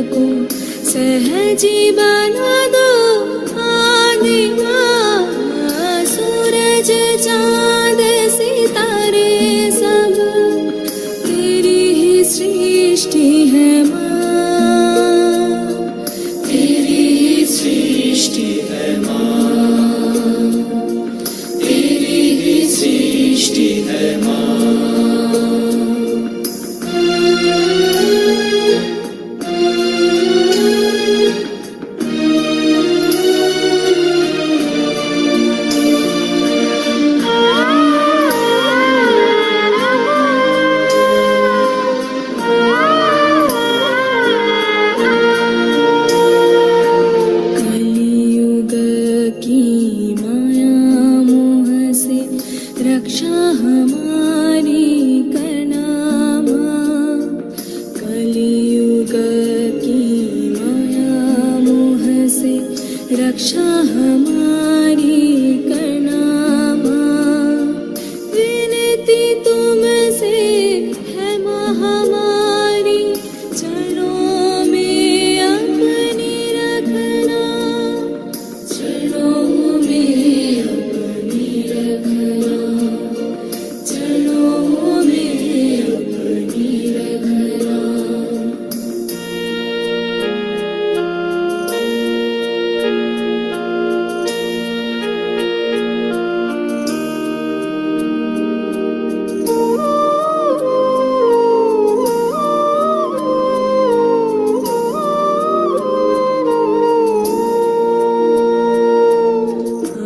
को सहजी बना दो आदि माँ। सूरज चाँद सितारे सब तेरी ही सृष्टि है माँ, तेरी ही सृष्टि है माँ, तेरी ही सृष्टि है माँ। रक्षा हमारी करना माँ, कलियुग की माया मोह से रक्षा हमारी करना माँ। विनती तुमसे है माँ हमारी, चरणों में अपनी रखना, चरणों में अपनी रखना, चरणों में अपनी रखना।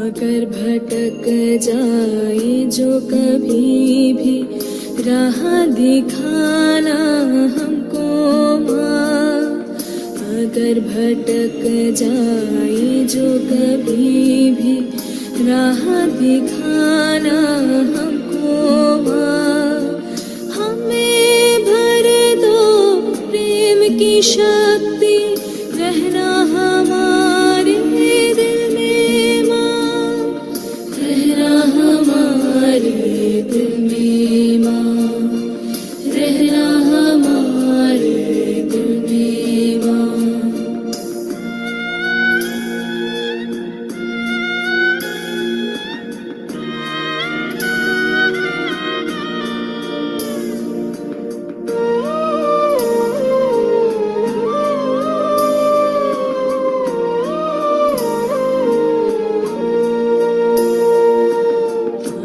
अगर भटक जाए जो कभी भी राह दिखाना हमको माँ। अगर भटक जाए जो कभी भी राह दिखाना हमको माँ। हमें भर दो प्रेम की शक्ति, रहना हमारे दिल में माँ, रहना हमारे दिल में माँ, रहना हमारे दिल में माँ।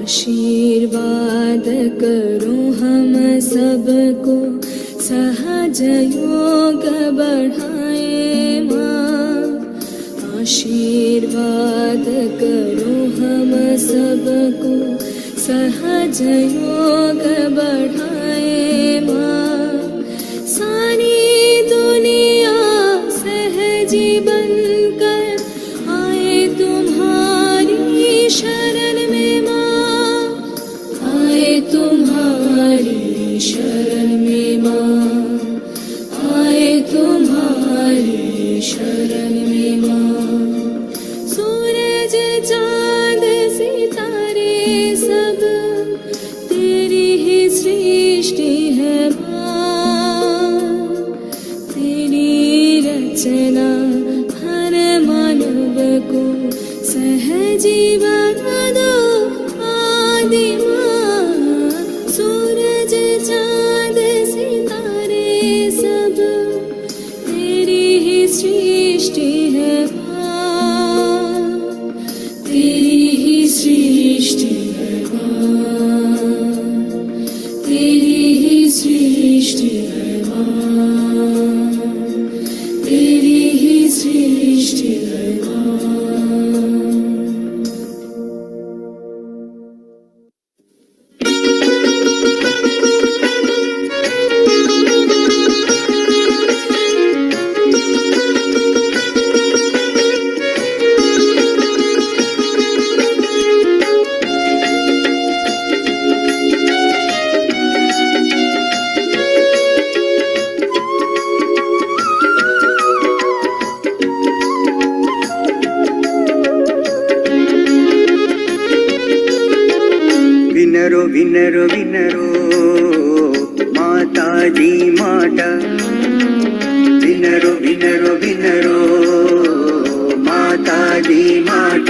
आशीर्वाद करो हम सबको, सहज योग बढ़ाए माँ। आशीर्वाद करो हम सबको, सहज योग बढ़ाए माँ। सारी दुनिया सहजी बनकर आए तुम्हारी शरण में माँ, आए तुम्हारी शरण में माँ, आए तुम्हारी शरण में माँ। सूरज चाँद सितारे सब तेरी ही सृष्टि है माँ, तेरी रचना हर मानव को सहजी बना दो आदि माँ। सूरज चाँद सितारे सब तेरी ही सृष्टि है माँ, तेरी ही सृष्टि है माँ, तेरी ही सृष्टि है माँ, तेरी ही सृष्टि है माँ। विनरो विनरो विनरो माताजी माता, विनरो వినరు వినరు వినరు మాతాజీ మాట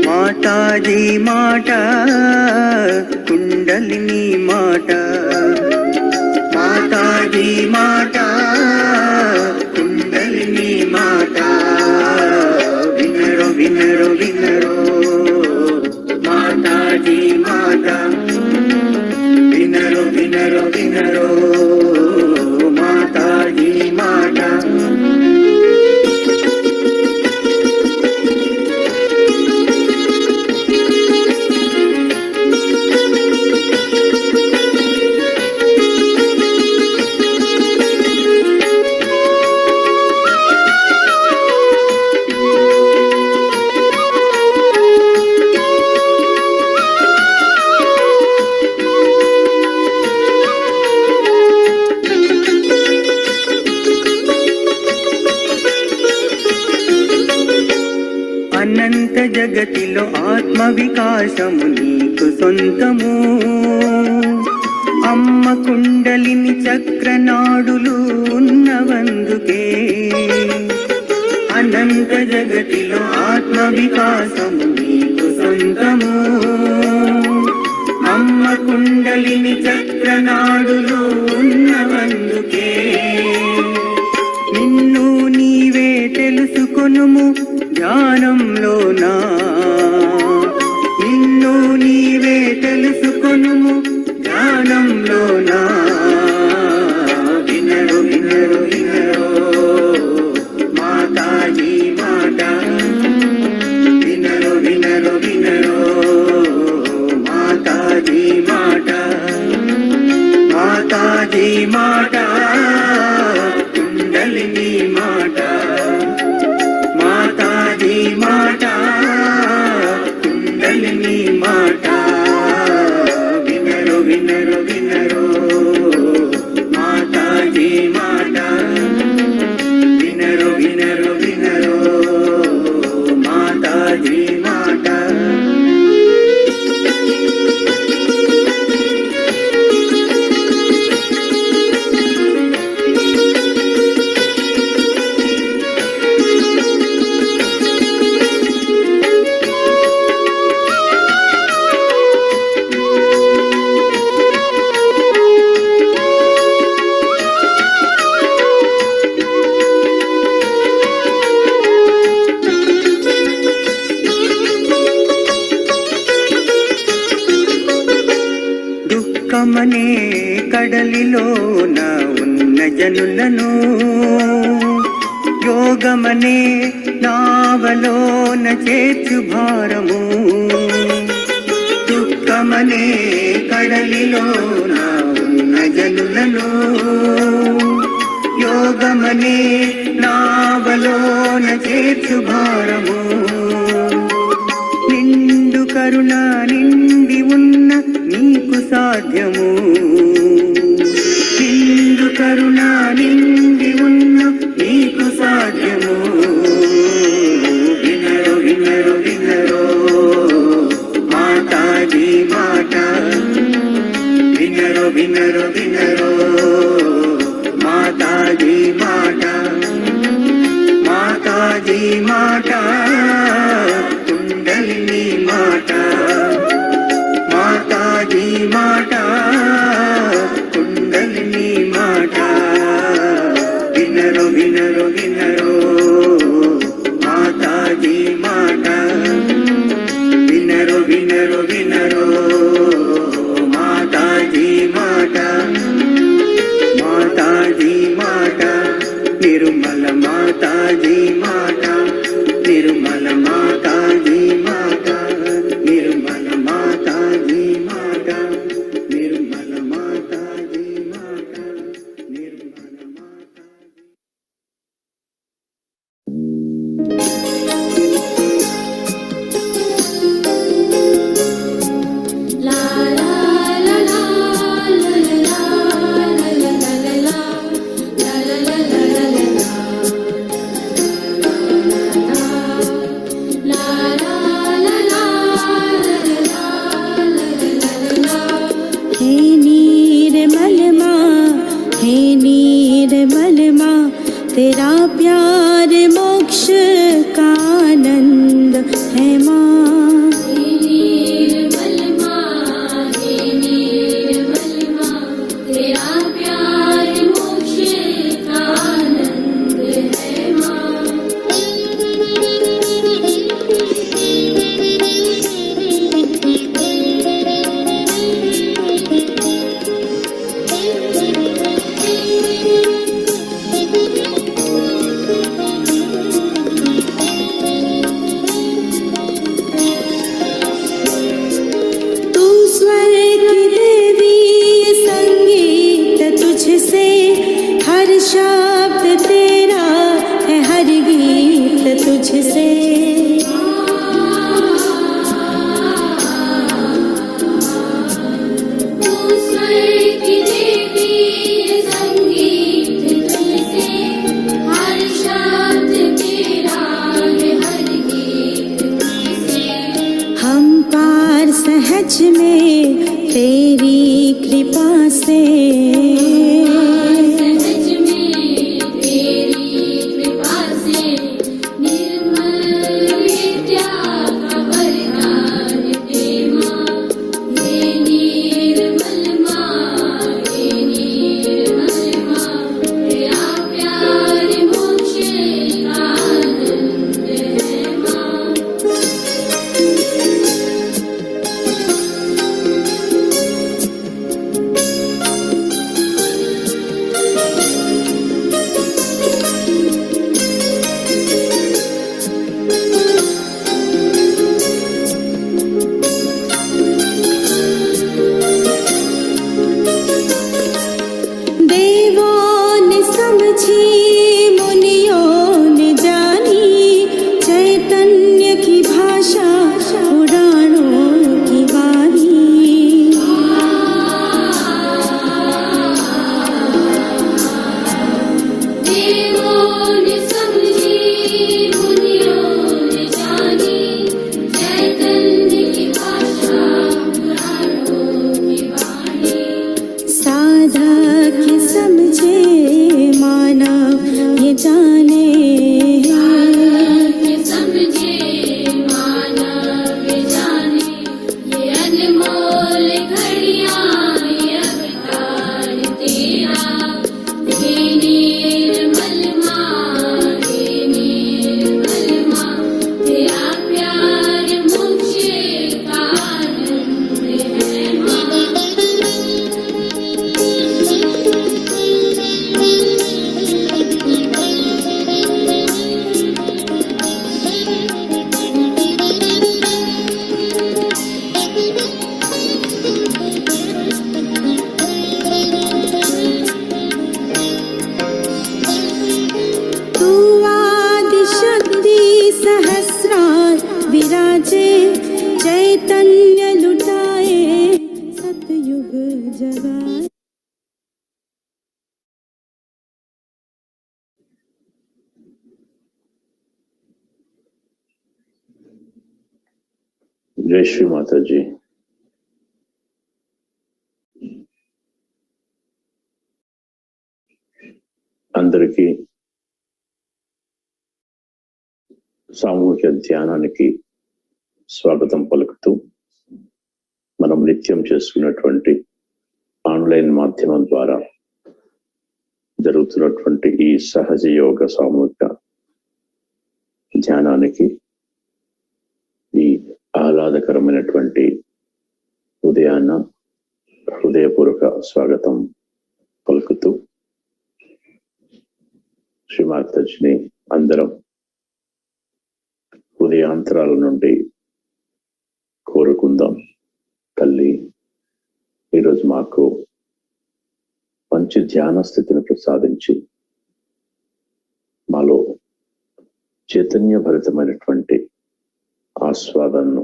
మాతాజీ మాట కుండలిని మాట మాతాజీ మాట కుండలిని మాట వినరు వినరు వినరు మాతాజీ మాట వినరు వినరు వినరు మాతాజీ మాట అనంత జగతిలో ఆత్మ వికాసము నీకు సొంతము అమ్మ కుండలిని చక్రనాడులు ఉన్నవందుకే అనంత జగతిలో ఆత్మ వికాసము నీకు సొంతము అమ్మ కుండలిని చక్రనాడులు ఉన్నవందుకే నిన్ను నీవే తెలుసుకొనుము ధ్యానంలోనా నిన్ను నీవే తెలుసుకొనుము ధ్యానంలోనా వినరు వినరు వినరు మాతాజీ మాట వినరు వినరు వినరు మాతాజీ మాట మాతాజీ మాట కుండలిని మాట మాతాజీ మాట కుండలిని మాట వినరు వినరు వినరు మాతాజీ మాట వినరు వినరు వినరు మాతాజీ మాట దుఃఖమనే కడలిలోన ఉన్న జనులను యోగమనే నావలోన చేర్చు భారము దుఃఖమనే కడలిలోన ఉన్న జనులను యోగమనే నావలోన చేర్చు భారము నిండు కరుణ నిండి ఉన్న నీకు సాధ్యము నిండు కరుణ నిండి ఉన్న నీకు సాధ్యము వినరు వినరు వినరు మాతాజీ మాట వినరు వినరు వినరు మాతాజీ మాట మాతాజీ మాట కుండలిని మాట మాతాజీ మాట కుండలిని మాట వినరు వినరు వినరు మాతాజీ మాట వినరు వినరు వినరు మాతాజీ మాట మాతాజీ మాట నిర్మల మాతాజీ మాట నిర్మల మాతాజీ మాట నిర్మల మాతాజీ మాట నిర్మల మాతాజీ మాట Nirmala Mataji La la la la la la la la la la la la la la हे नीर मलमा तेरा प्यार मोक्ष का आनंद है माँ। निर्मल माँ, निर्मल माँ, तेरा प्यार मोक्ष का आनंद है माँ। शब्द तेरा है हर गीत तुझसे। तू स्वर की देवी संगीत तुझसे, हर शब्द तेरा है हर गीत तुझसे। हम पार सहज में तेरी कृपा से, चैतन्य लुटाए सतयुग जगाए। जय श्री माता जी। అందరికీ సామూహిక ధ్యానానికి స్వాగతం పలుకుతూ మనం నిత్యం చేసుకున్నటువంటి ఆన్లైన్ మాధ్యమం ద్వారా జరుగుతున్నటువంటి ఈ సహజ యోగ సామూహిక ధ్యానానికి ఈ ఆహ్లాదకరమైనటువంటి ఉదయాన్న హృదయపూర్వక స్వాగతం పలుకుతూ శ్రీమాతజిని అందరం హృదయాంతరాల నుండి కోరుకుందాం. తల్లి, ఈరోజు మాకు మంచి ధ్యాన స్థితిని ప్రసాదించి మాలో చైతన్యభరితమైనటువంటి ఆస్వాదనను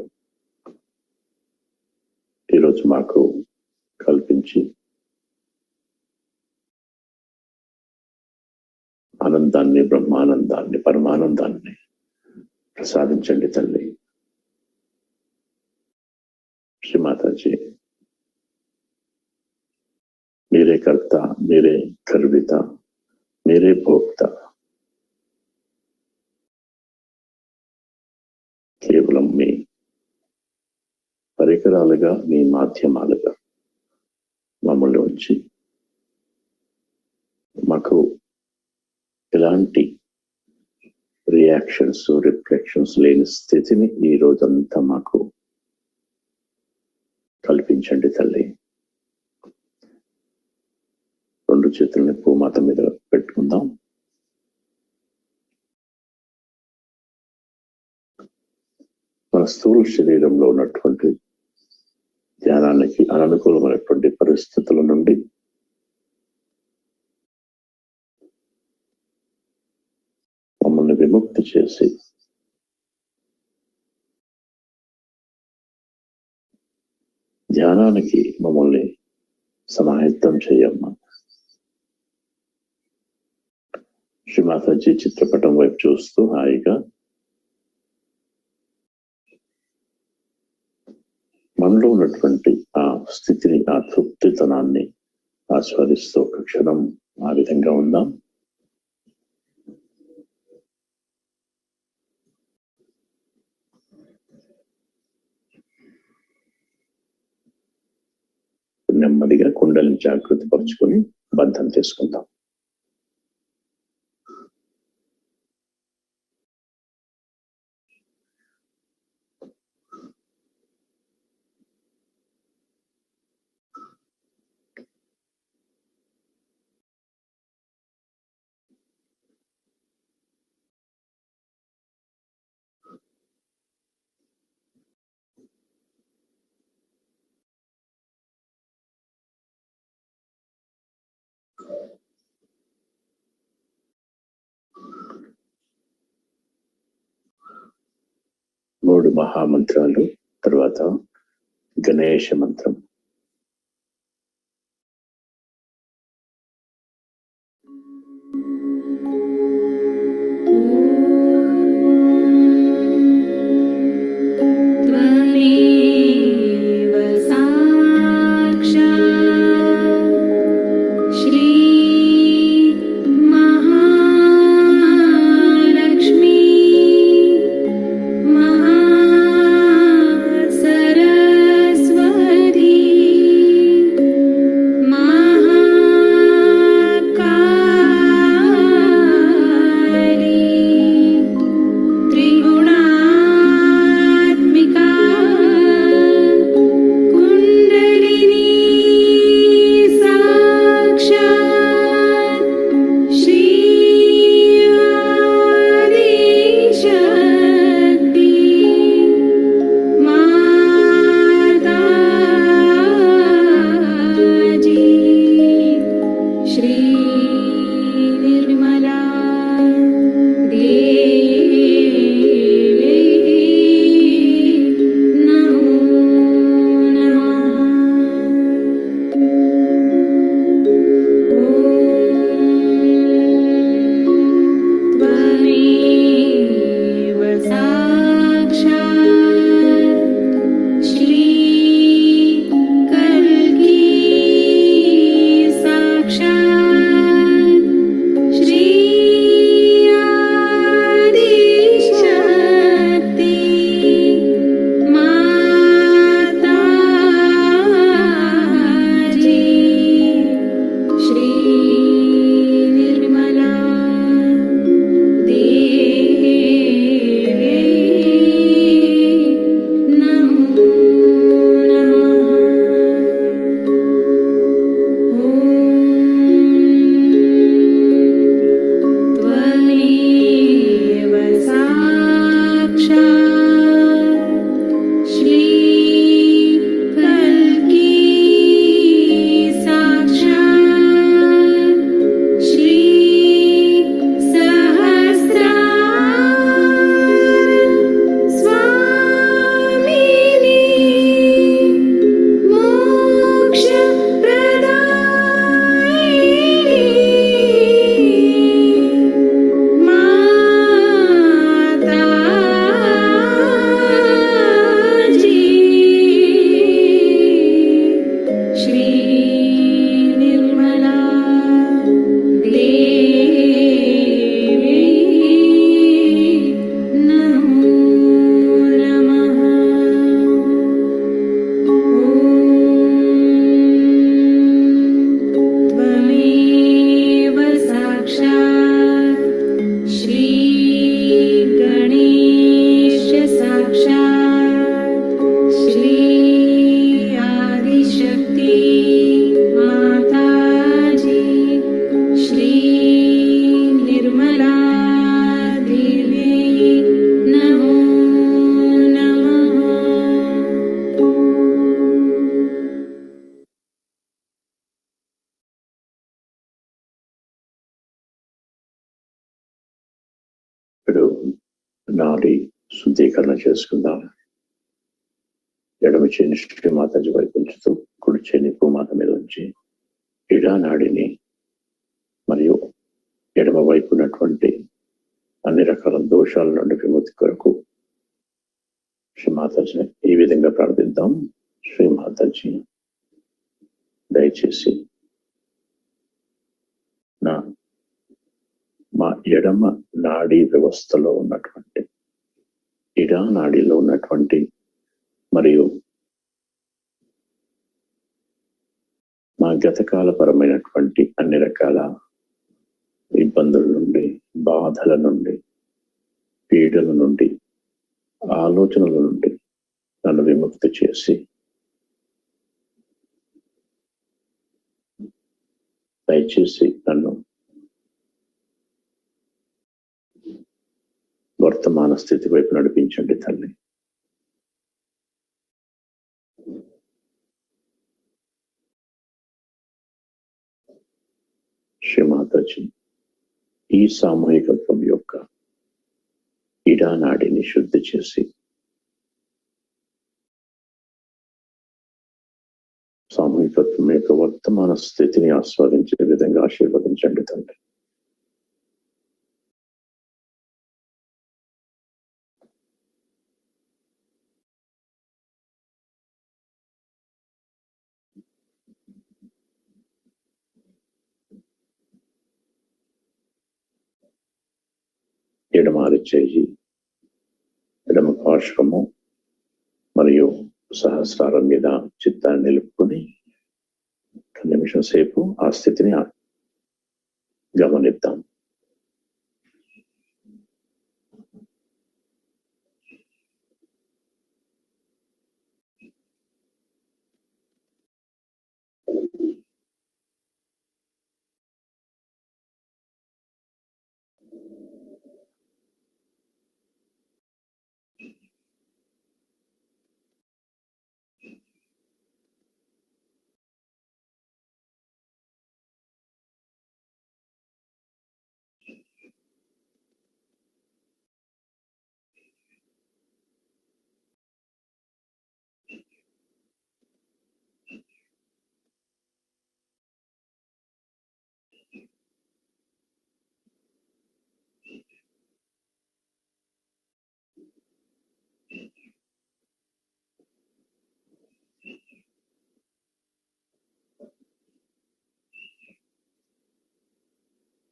ఈరోజు మాకు కల్పించి ఆనందాన్ని, బ్రహ్మానందాన్ని, పరమానందాన్ని ప్రసాదించండి తల్లి. శ్రీమాతాజీ, మీరే కర్త, మీరే కర్విత, మీరే భోక్త, పరికరాలుగా, మీ మాధ్యమాలుగా మమ్మల్ని ఉంచి మాకు ఎలాంటి రియాక్షన్స్, రిఫ్లెక్షన్స్ లేని స్థితిని ఈ రోజంతా మాకు కల్పించండి తల్లి. రెండు చేతుల్ని భూమాత మీద పెట్టుకుందాం. మన స్థూల శరీరంలో ఉన్నటువంటి ధ్యానానికి అననుకూలమైనటువంటి పరిస్థితుల నుండి మమ్మల్ని విముక్తి చేసి ధ్యానానికి మమ్మల్ని సమాహితం చేయమ్మా. శ్రీమాతాజీ చిత్రపటం వైపు చూస్తూ హాయిగా మనలో ఉన్నటువంటి ఆ స్థితిని, ఆ తృప్తితనాన్ని ఆస్వాదిస్తూ ఒక క్షణం ఆ విధంగా ఉందాం. నెమ్మదిగా కుండలిని జాగృతి పరుచుకొని బంధం చేసుకుందాం. మూడు మహామంత్రాలు, తర్వాత గణేష మంత్రం. सरस्वती ఇప్పుడు నాడి శుద్ధీకరణ చేసుకుందాం. ఎడమ చేని శ్రీమాతాజీ వైపు ఉంచుతూ కుడి చేని భూమాత మీద ఉంచి ఇడా నాడిని మరియు ఎడమ వైపు ఉన్నటువంటి అన్ని రకాల దోషాల నుండి విముక్తి కొరకు శ్రీమాతాజీ ఈ విధంగా ప్రార్థిద్దాం. శ్రీమాతాజీ దయచేసి మా ఎడమ నాడీ వ్యవస్థలో ఉన్నటువంటి ఇడా నాడీలో ఉన్నటువంటి మరియు మా గతకాల పరమైనటువంటి అన్ని రకాల ఇబ్బందుల నుండి, బాధల నుండి, పీడల నుండి, ఆలోచనల నుండి నన్ను విముక్తి చేసి దయచేసి నన్ను వర్తమాన స్థితి వైపు నడిపించండి తల్లి. శ్రీమాతాజీ ఈ సామూహికత్వం యొక్క ఇడా నాడిని శుద్ధి చేసి సామూహికత్వం యొక్క వర్తమాన స్థితిని ఆస్వాదించే విధంగా ఆశీర్వదించండి తండ్రి. ఎడమారి చేయి, ఎడమ పార్శ్వము మరియు సహస్రారం మీద చిత్తాన్ని నిలుపుకొని ఒక నిమిషం సేపు ఆ స్థితిని గమనిద్దాం.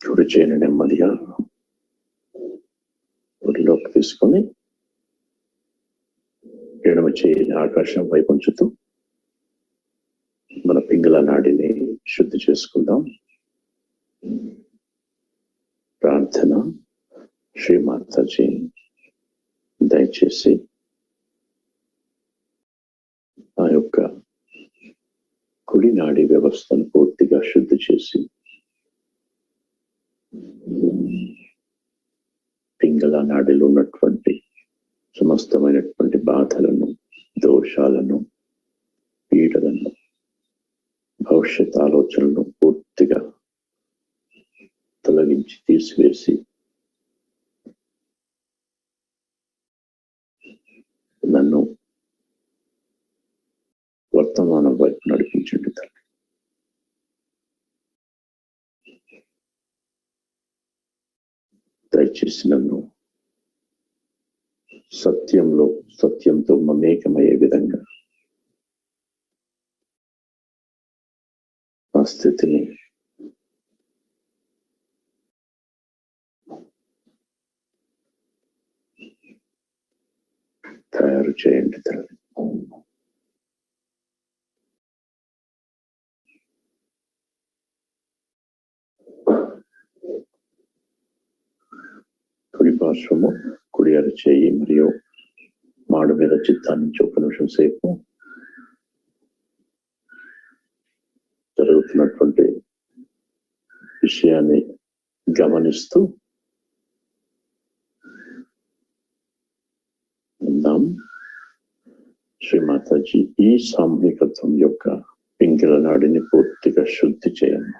కుడి చేయిని నెమ్మదిగా ఒడిలోకి తీసుకొని ఎడమ చేయిని ఆకాశం వైపు ఉంచుతూ మన పింగళ నాడిని శుద్ధి చేసుకుందాం. ప్రార్థన. శ్రీమాతాజీ దయచేసి ఆ యొక్క కుడి నాడి వ్యవస్థను పూర్తిగా శుద్ధి చేసి పింగళ నాడిలో ఉన్నటువంటి సమస్తమైనటువంటి బాధలను, దోషాలను, పీడలను, భవిష్యత్ ఆలోచనలను పూర్తిగా తొలగించి తీసివేసి నన్ను వర్తమానం వైపు నడిపించండి తల్లి. దయచేసి నన్ను సత్యంతో మమేకమయ్యే విధంగా ఆ స్థితిని తయారు చేయండి తల్లి. కుడి పార్శ్వము, కుడి అరచేయి మరియు మాడు మీద చిత్తాన్ని ఒక నిమిషం సేపు జరుగుతున్నటువంటి విషయాన్ని గమనిస్తూ ఉందాం. శ్రీమాతాజీ ఈ సామూహికత్వం యొక్క పింగళ నాడిని పూర్తిగా శుద్ధి చేయండి.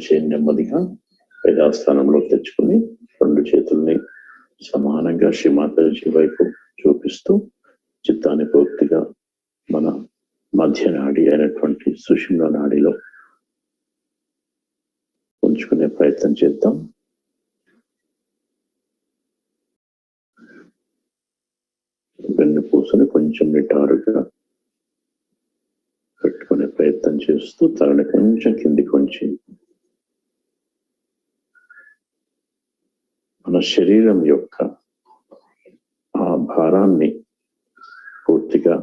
చేయి నెమ్మదిగా యథాస్థానంలో తెచ్చుకుని 2 చేతుల్ని సమానంగా శ్రీమాతాజీ వైపు చూపిస్తూ చిత్తాన్ని పూర్తిగా మన మధ్య నాడి అయినటువంటి సుషుమ్నా నాడిలో ఉంచుకునే ప్రయత్నం చేద్దాం. వెన్నుపూసని కొంచెం నిటారుగా పెట్టుకునే ప్రయత్నం చేస్తూ తలని కొంచెం కిందికి ఉంచి మన శరీరం యొక్క ఆ భారాన్ని పూర్తిగా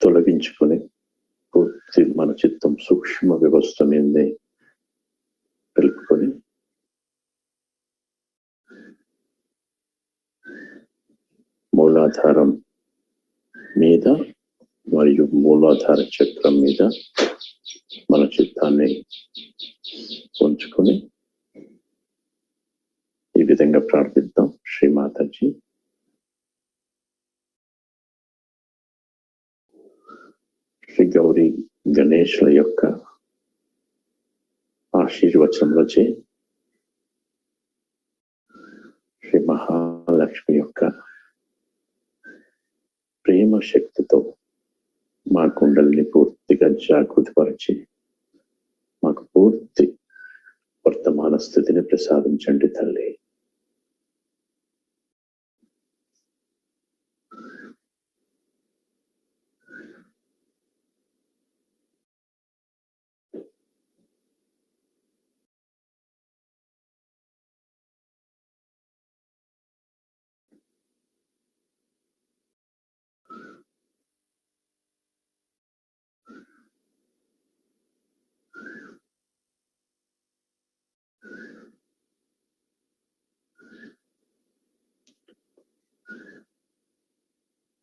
తొలగించుకొని పూర్తి మన చిత్తం సూక్ష్మ వ్యవస్థ మీదే తెలుపుకొని మూలాధారం మీద మరియు మూలాధార చక్రం మీద మన చిత్తాన్ని ఉంచుకొని ఈ విధంగా ప్రార్థిద్దాం. శ్రీమాతాజీ, శ్రీ గౌరీ గణేష్ల యొక్క ఆశీర్వచనములచే శ్రీ మహాలక్ష్మి యొక్క ప్రేమ శక్తితో మా కుండలిని పూర్తిగా జాగృతిపరిచి మాకు పూర్తి వర్తమాన స్థితిని ప్రసాదించండి తల్లి.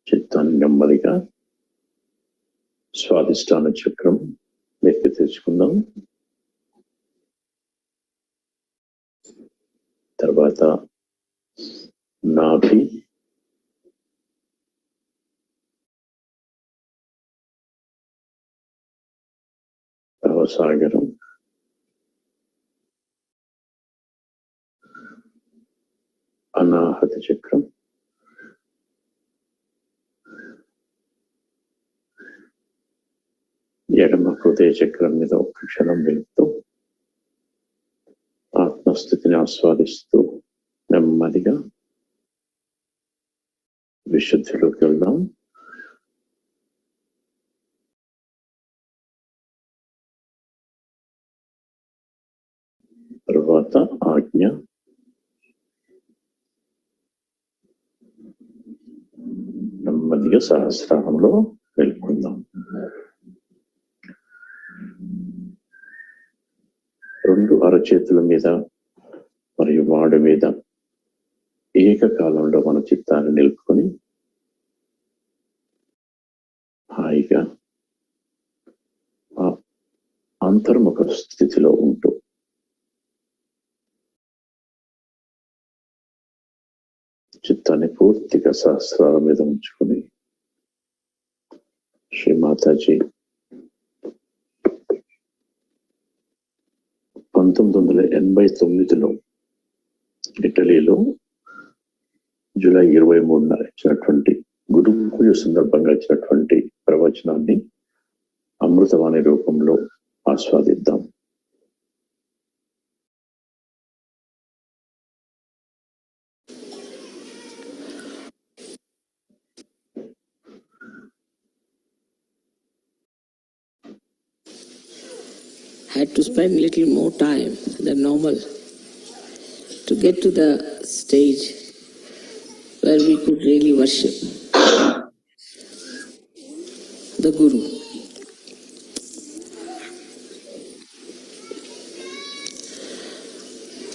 చిత్తాన్ని నెమ్మదిగా స్వాదిష్టాన చక్రం మెత్తి తెచ్చుకుందాం. తర్వాత నాభి, భవసాగరం, అనాహత చక్రం, ఎడమ హృదయ చక్రం మీద ఒక్క క్షణం వెళుతూ ఆత్మస్థితిని ఆస్వాదిస్తూ నెమ్మదిగా విశుద్ధిలోకి వెళ్దాం. తరువాత ఆజ్ఞ, నెమ్మదిగా సహస్రారంలో వెళ్ళుకుందాం. 2 అరచేతుల మీద మరియు వాడి మీద ఏకకాలంలో మన చిత్తాన్ని నిలుపుకొని హాయిగా ఆ అంతర్ముఖ స్థితిలో ఉంటూ చిత్తాన్ని పూర్తిగా సహస్రాల మీద ఉంచుకొని శ్రీమాతాజీ 1989లో ఇటలీలో జూలై 23న ఇచ్చినటువంటి గురు పూజ సందర్భంగా ఇచ్చినటువంటి ప్రవచనాన్ని అమృతవాణి రూపంలో ఆస్వాదిద్దాం. Had to spend little more time than normal to get to the stage where we could really worship the Guru.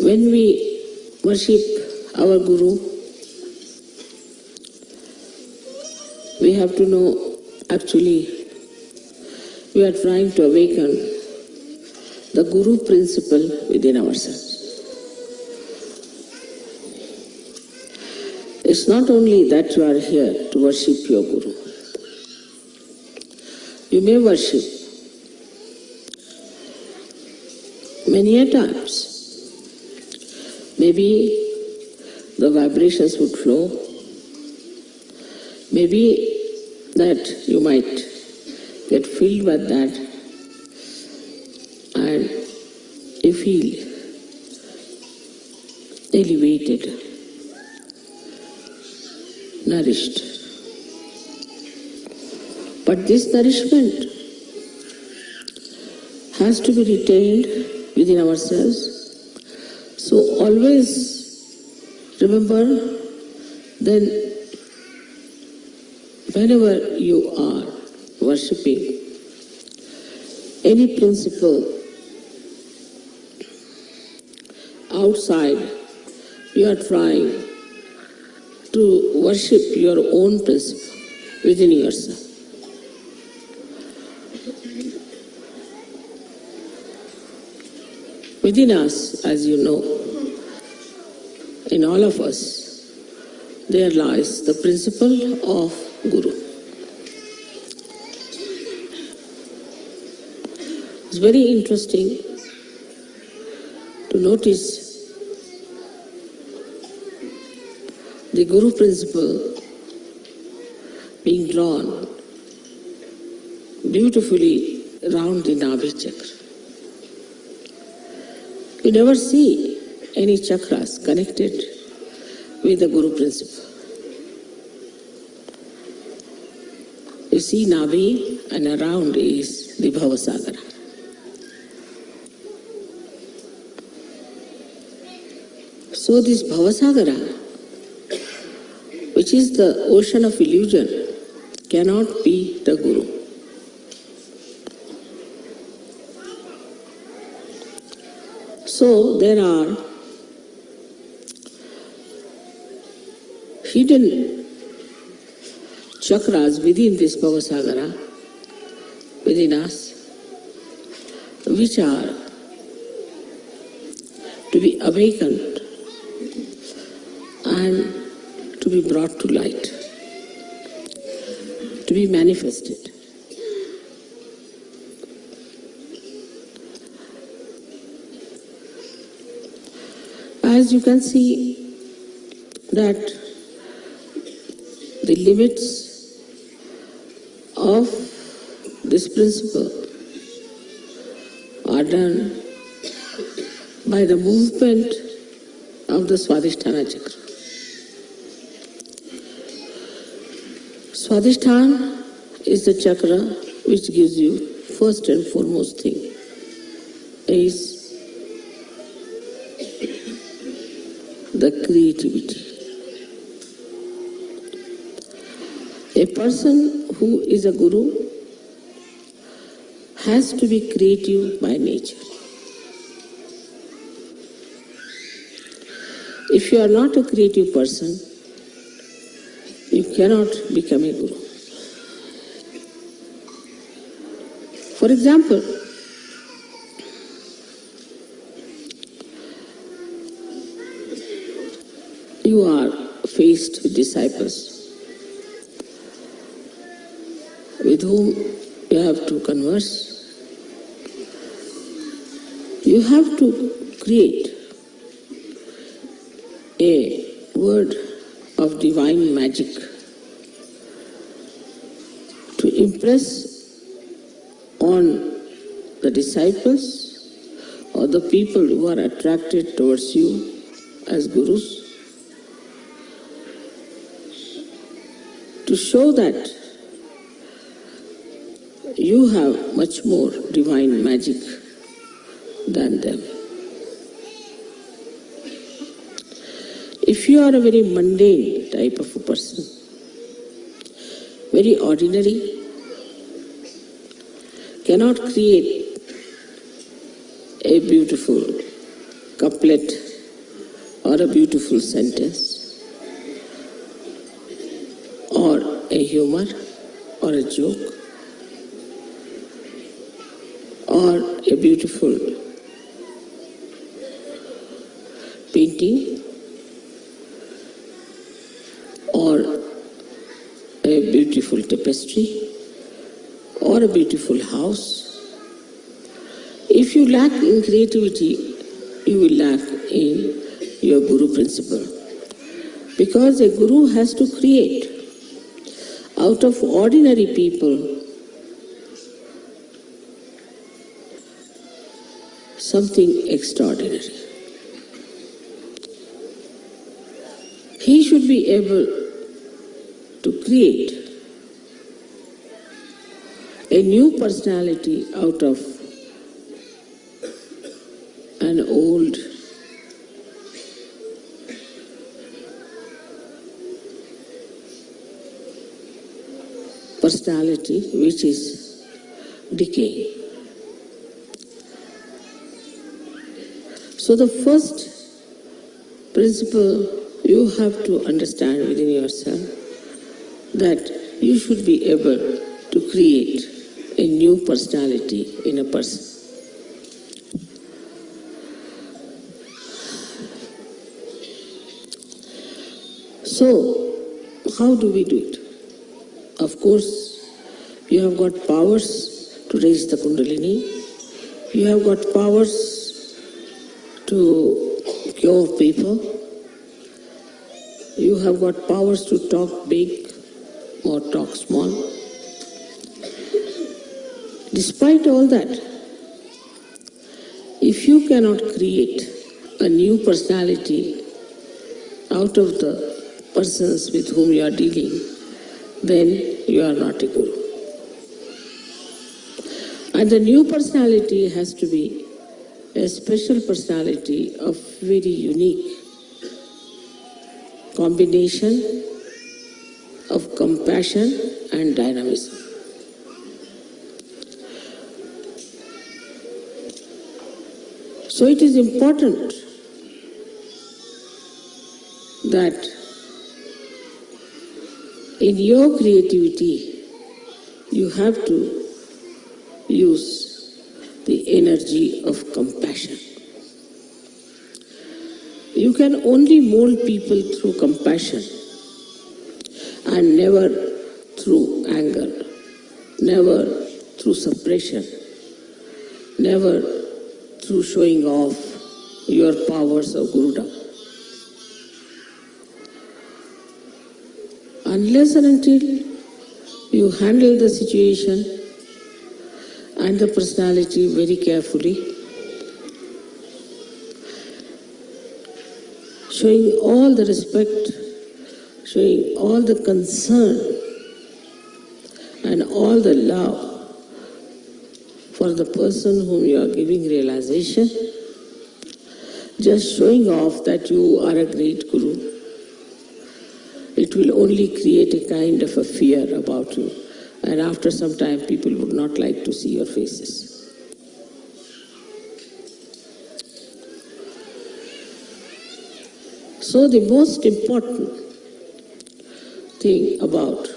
When we worship our Guru, we have to know actually we are trying to awaken the Guru principle within ourselves. It's not only that you are here to worship your Guru. You may worship many a times. Maybe the vibrations would flow. Maybe that you might get filled with that and you feel elevated, nourished. But this nourishment has to be retained within ourselves. So always remember, then whenever you are worshipping any principle outside, you are trying to worship your own principle within yourself. Within us, as you know, in all of us, there lies the principle of Guru. It's very interesting to notice the Guru principle being drawn beautifully around the Nabhi chakra. You never see any chakras connected with the Guru principle. You see Nabhi and around is the Bhavasagara. So this Bhavasagara, which is the ocean of illusion, cannot be the Guru. So there are hidden chakras within this Bhavasagara, within us, which are to be awakened and to be brought to light, to be manifested. As you can see that the limits of this principle are done by the movement of the Swadhisthana chakra. Swadhisthana is the chakra which gives you first and foremost thing is the creativity. A person who is a guru has to be creative by nature. If you are not a creative person, you cannot become a guru. For example, you are faced with disciples with whom you have to converse. You have to create a word of divine magic to impress on the disciples or the people who are attracted towards you as gurus, to show that you have much more divine magic than them. If you are a very mundane type of a person, very ordinary, cannot create a beautiful couplet or a beautiful sentence or a humor or a joke or a beautiful painting or a beautiful tapestry or a beautiful house. If If you lack in creativity, you will lack in your Guru principle. Because a Guru has to create out of ordinary people something extraordinary. He should be able to create a new personality out of an old personality which is decaying. So the first principle you have to understand within yourself that you should be able to create a new personality in a person. So, how do we do it? Of course, you have got powers to raise the Kundalini. You have got powers to cure people. You have got powers to talk big or talk small. Despite all that, if you cannot create a new personality out of the persons with whom you are dealing, then you are not a Guru. And the new personality has to be a special personality of very unique combination of compassion and dynamism. So it is important that in your creativity you have to use the energy of compassion. You can only mold people through compassion and never through anger, never through suppression, never through showing off your powers of Gurudom. Unless and until you handle the situation and the personality very carefully, showing all the respect, showing all the concern and all the love for the person whom you are giving realization, just showing off that you are a great Guru, it will only create a kind of a fear about you. And after some time, people would not like to see your faces. So the most important thing about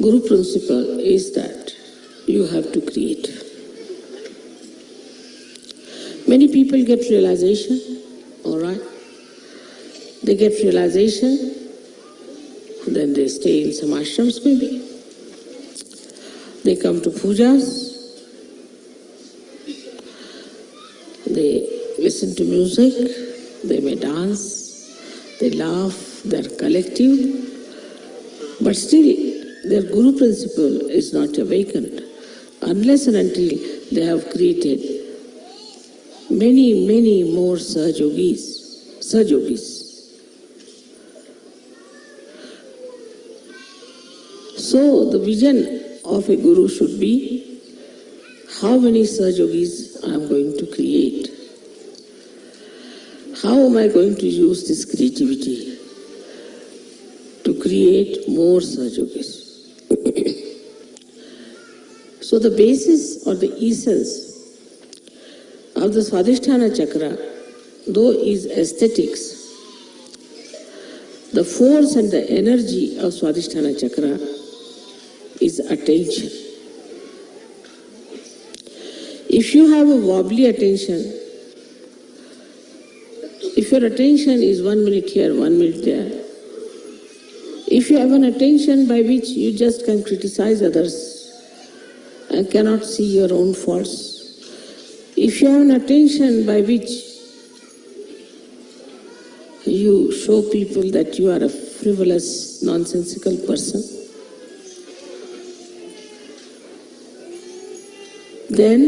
Guru principle is that you have to create. Many people get realization, all right? They get realization, then they stay in some ashrams maybe. They come to pujas, they listen to music, they may dance, they laugh, they're collective, but still their Guru principle is not awakened unless and until they have created many, many more Sahajogis. So the vision of a Guru should be, how many Sahajogis I am going to create? How am I going to use this creativity to create more Sahajogis? So the basis or the essence of the Swadhisthana Chakra, though is aesthetics, the force and the energy of Swadhisthana Chakra is attention. If you have a wobbly attention, if your attention is 1 minute here, 1 minute there, if you have an attention by which you just can criticize others and cannot see your own faults. If you have an attention by which you show people that you are a frivolous, nonsensical person, then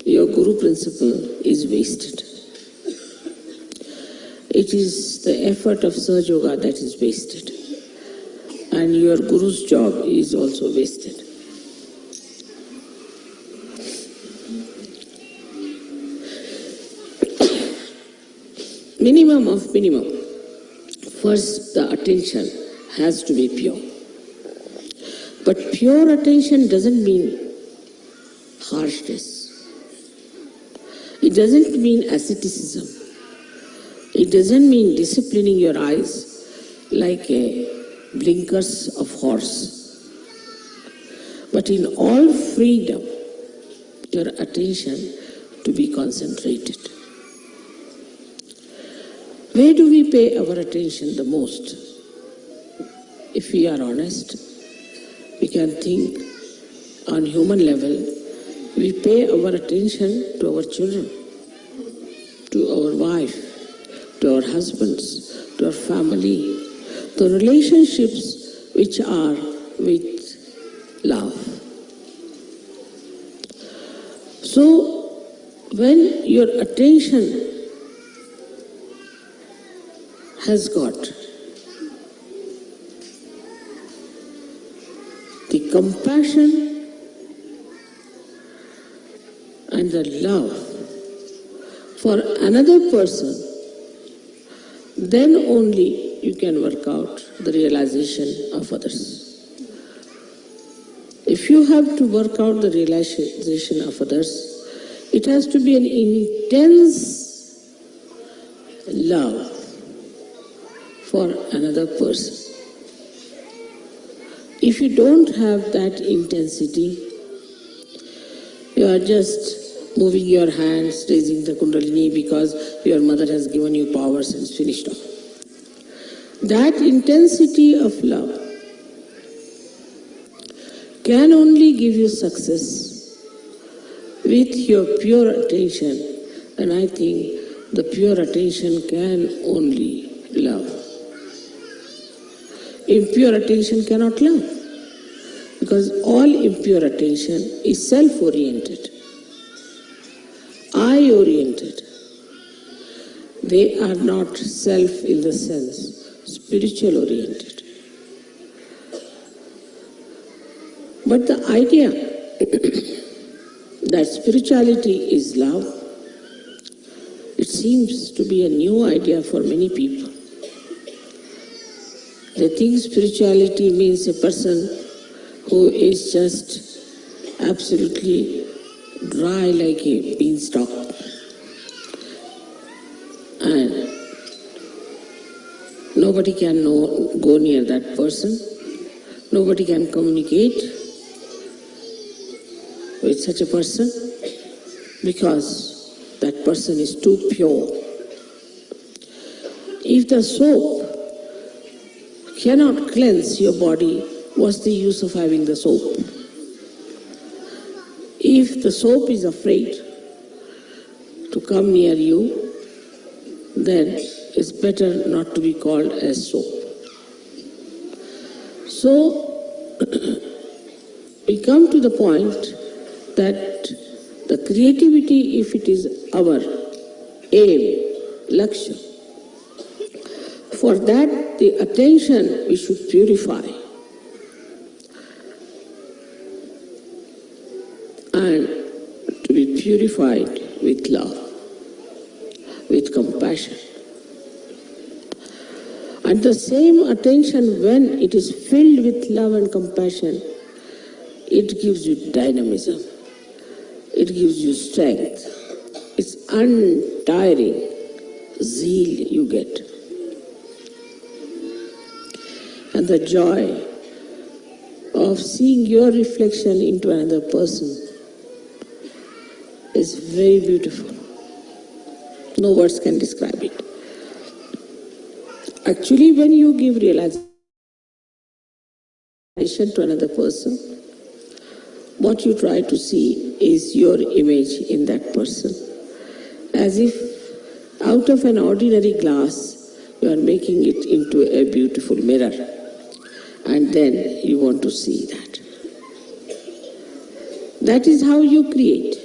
your Guru principle is wasted. It is the effort of Sahaja Yoga that is wasted. And your Guru's job is also wasted. Minimum of minimum. First, the attention has to be pure. But pure attention doesn't mean harshness. It doesn't mean asceticism. It doesn't mean disciplining your eyes like a blinkers of horse. But in all freedom, your attention to be concentrated. Where do we pay our attention the most? If we are honest, we can think on human level, we pay our attention to our children, to our wife, to our husbands, to our family, the relationships which are with love. So, when your attention has got the compassion and the love for another person, then only you can work out the realization of others. If you have to work out the realization of others, it has to be an intense love for another person. If you don't have that intensity, you are just moving your hands, raising the kundalini because your mother has given you powers and it's finished off. That intensity of love can only give you success with your pure attention, and I think the pure attention can only love. Impure attention cannot love, because all impure attention is self-oriented, I-oriented. They are not self in the sense, spiritual-oriented. But the idea that spirituality is love, it seems to be a new idea for many people. They think spirituality means a person who is just absolutely dry like a beanstalk. And nobody can go near that person. Nobody can communicate with such a person because that person is too pure. If the soap cannot cleanse your body, what's the use of having the soap? If the soap is afraid to come near you, then it's better not to be called as soap. So, we come to the point that the creativity, if it is our aim, lakshya, for that the attention we should purify. And to be purified with love, with compassion. And the same attention, when it is filled with love and compassion, it gives you dynamism, it gives you strength, it's untiring zeal you get. And the joy of seeing your reflection into another person is very beautiful. No words can describe it. Actually, when you give realization to another person, what you try to see is your image in that person. As if out of an ordinary glass, you are making it into a beautiful mirror. And then you want to see that. That is how you create.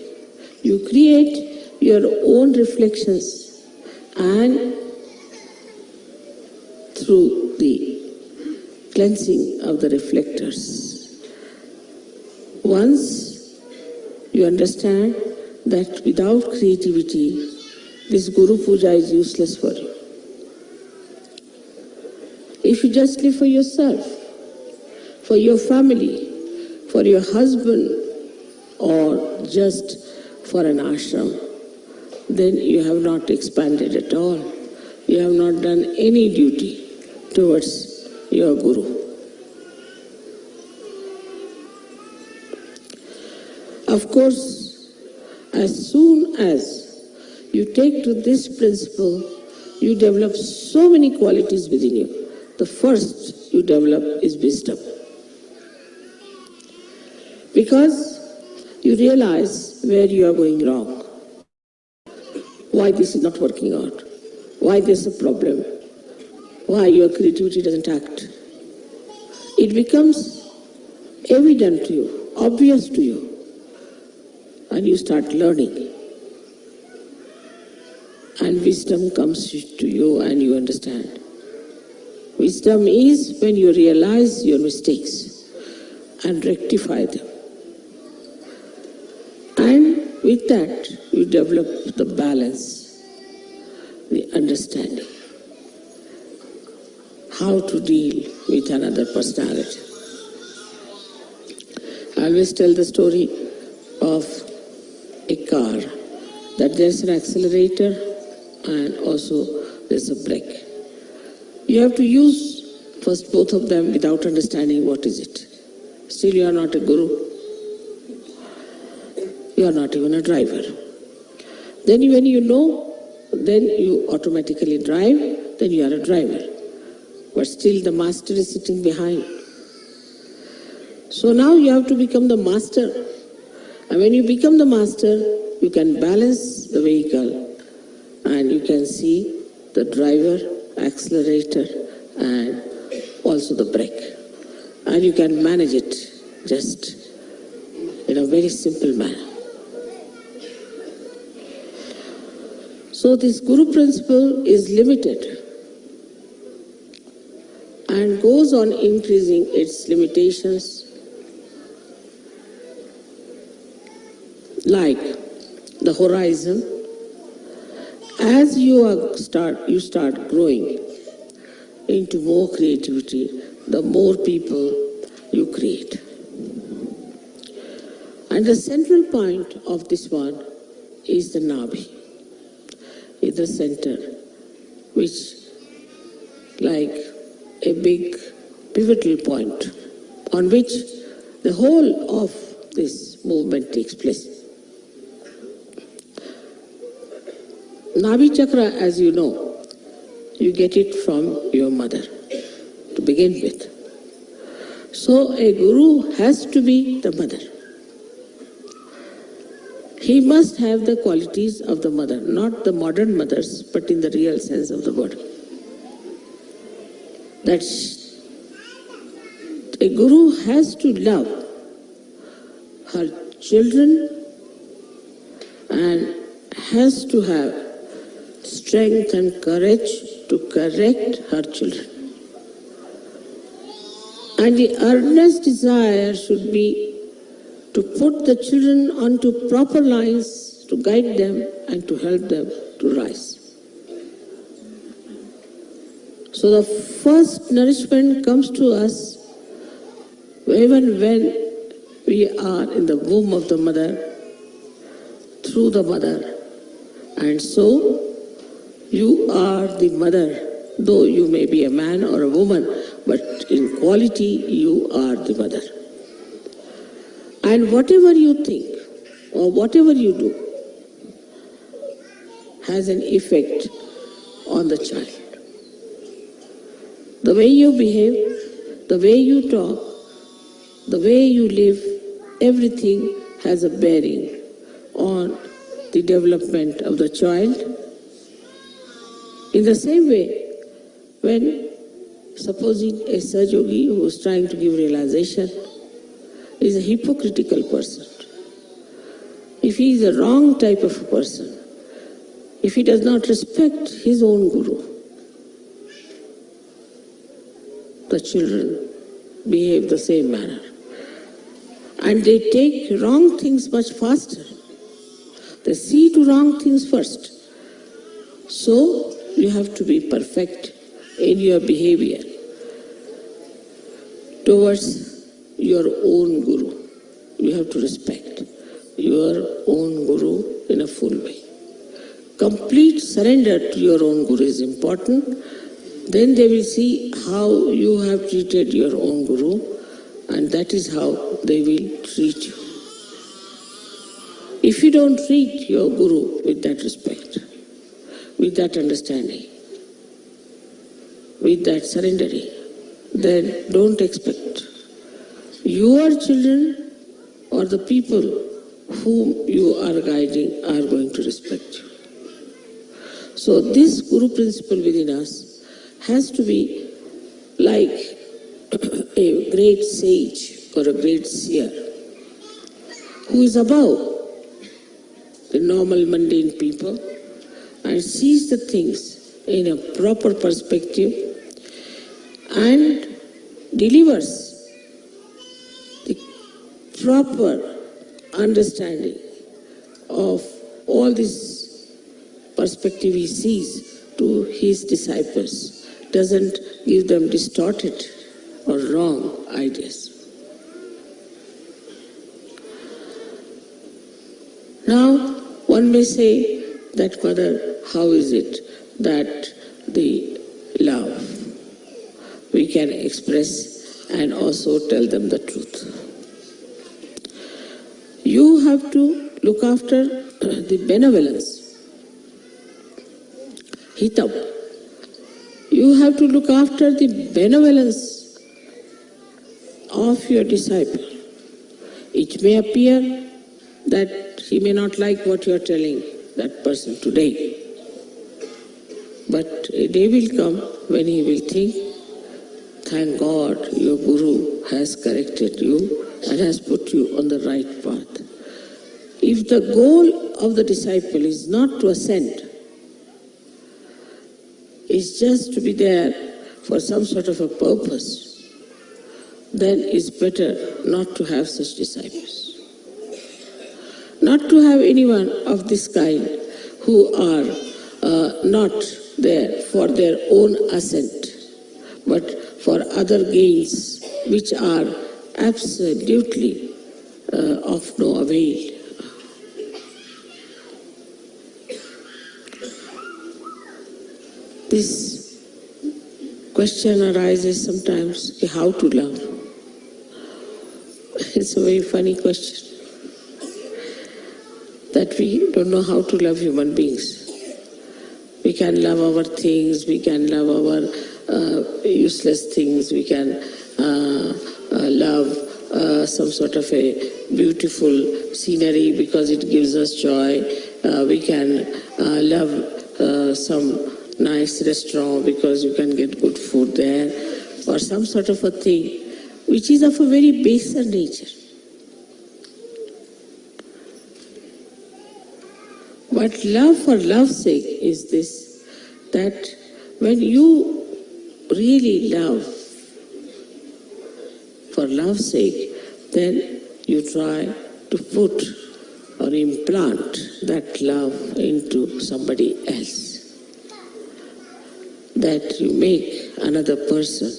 You create your own reflections, and through the cleansing of the reflectors, once you understand that without creativity, this Guru Puja is useless for you. If you just live for yourself, for your family, for your husband, or just for an ashram, then you have not expanded at all. You have not done any duty towards your Guru. Of course, as soon as you take to this principle, you develop so many qualities within you. The first you develop is wisdom. Because you realize where you are going wrong, why this is not working out, why there's a problem, why your creativity doesn't act. It becomes evident to you, obvious to you, and you start learning. And wisdom comes to you and you understand. Wisdom is when you realize your mistakes and rectify them. And with that, you develop the balance, the understanding, how to deal with another personality. I always tell the story of a car, that there's an accelerator and also there's a brake. You have to use first both of them without understanding what is it. Still you are not a guru. You are not even a driver. Then when you know, then you automatically drive, then you are a driver. But still the master is sitting behind. So now you have to become the master. And when you become the master, you can balance the vehicle and you can see the driver, accelerator, and also the brake. And you can manage it just in a very simple manner. So this Guru principle is limited and goes on increasing its limitations, like the horizon. As you start growing into more creativity, the more people you create. And the central point of this one is the Nabhi, is the center, which like a big pivotal point on which the whole of this movement takes place. Nabhi chakra, as you know, you get it from your mother to begin with. So a guru has to be the mother. He must have the qualities of the mother, not the modern mothers, but in the real sense of the word. That a guru has to love her children and has to have strength and courage to correct her children. And the earnest desire should be to put the children onto proper lines, to guide them and to help them to rise. So the first nourishment comes to us even when we are in the womb of the mother, through the mother. And so you are the mother, though you may be a man or a woman, but in quality you are the mother. And whatever you think or whatever you do has an effect on the child. The way you behave, the way you talk, the way you live, everything has a bearing on the development of the child. In the same way, when supposing a Sahaja who is trying to give realization is a hypocritical person, if he is a wrong type of a person, if he does not respect his own guru, the children behave the same manner. And they take wrong things much faster. They see to wrong things first. So you have to be perfect in your behavior towards your own guru. You have to respect your own guru in a full way. Complete surrender to your own guru is important. Then they will see how you have treated your own guru, and that is how they will treat you. If you don't treat your guru with that respect, with that understanding, with that surrendering, then don't expect your children or the people whom you are guiding are going to respect you. So this guru principle within us has to be like a great sage or a great seer who is above the normal mundane people and sees the things in a proper perspective and delivers the proper understanding of all this perspective he sees to his disciples, doesn't give them distorted or wrong ideas. Now, one may say that, Mother, how is it that the love we can express and also tell them the truth? You have to look after the benevolence, hitam. You have to look after the benevolence of your disciple. It may appear that he may not like what you are telling that person today, but a day will come when he will think, thank God your guru has corrected you and has put you on the right path. If the goal of the disciple is not to ascend, is just to be there for some sort of a purpose, then it's better not to have such disciples. Not to have anyone of this kind who are not there for their own ascent, but for other gains which are absolutely of no avail. This question arises sometimes, how to love? It's a very funny question, that we don't know how to love human beings. We can love our things, we can love our useless things, we can love some sort of a beautiful scenery because it gives us joy. We can love some nice restaurant because you can get good food there, or some sort of a thing which is of a very baser nature. But love for love's sake is this, that when you really love for love's sake, then you try to put or implant that love into somebody else. That you make another person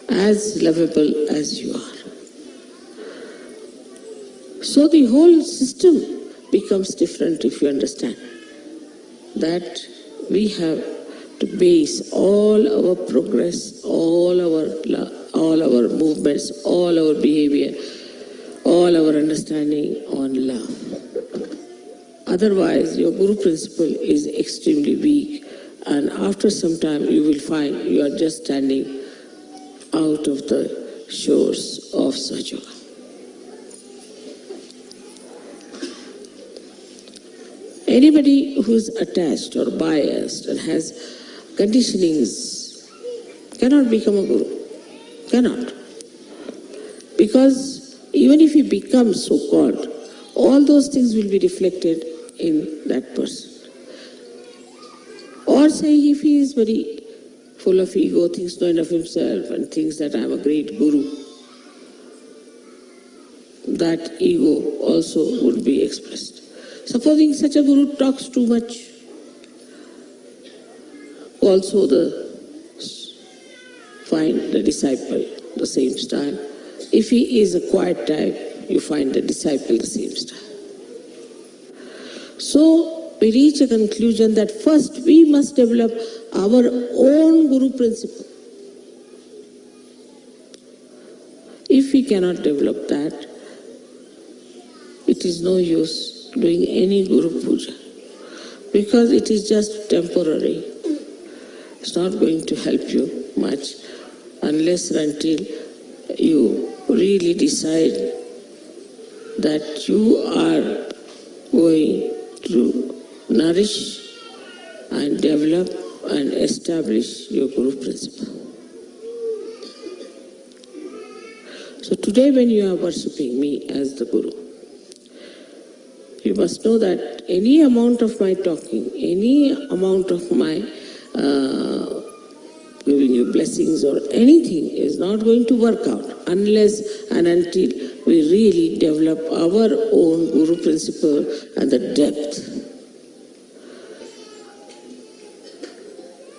as lovable as you are. So the whole system becomes different if you understand that we have to base all our progress, all our movements, all our behavior, all our understanding on love. Otherwise, your guru principle is extremely weak, and after some time you will find you are just standing out of the shores of Sahaja. Anybody who is attached or biased and has conditionings cannot become a guru. Cannot. Because even if he becomes so-called, all those things will be reflected in that person. Or say if he is very full of ego, thinks not of himself and thinks that I am a great guru, that ego also would be expressed. Supposing such a guru talks too much, also find the disciple the same style. If he is a quiet type, you find the disciple the same style. So we reach a conclusion that first we must develop our own guru principle. If we cannot develop that, it is no use doing any guru puja, because it is just temporary. It's not going to help you much unless and until you really decide that you are going to nourish and develop and establish your guru principle. So today when you are worshipping me as the guru, you must know that any amount of my talking, any amount of my giving you blessings or anything is not going to work out unless and until we really develop our own guru principle and the depth.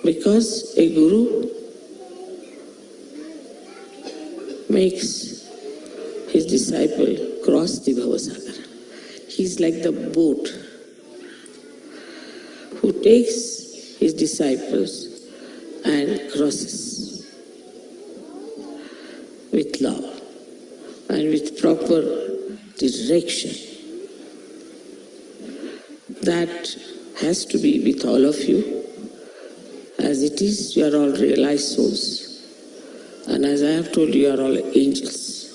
Because a guru makes his disciple cross the Bhavasagar. He's like the boat who takes his disciples and crosses with love and with proper direction. That has to be with all of you. As it is, you are all realized souls. And as I have told you, you are all angels.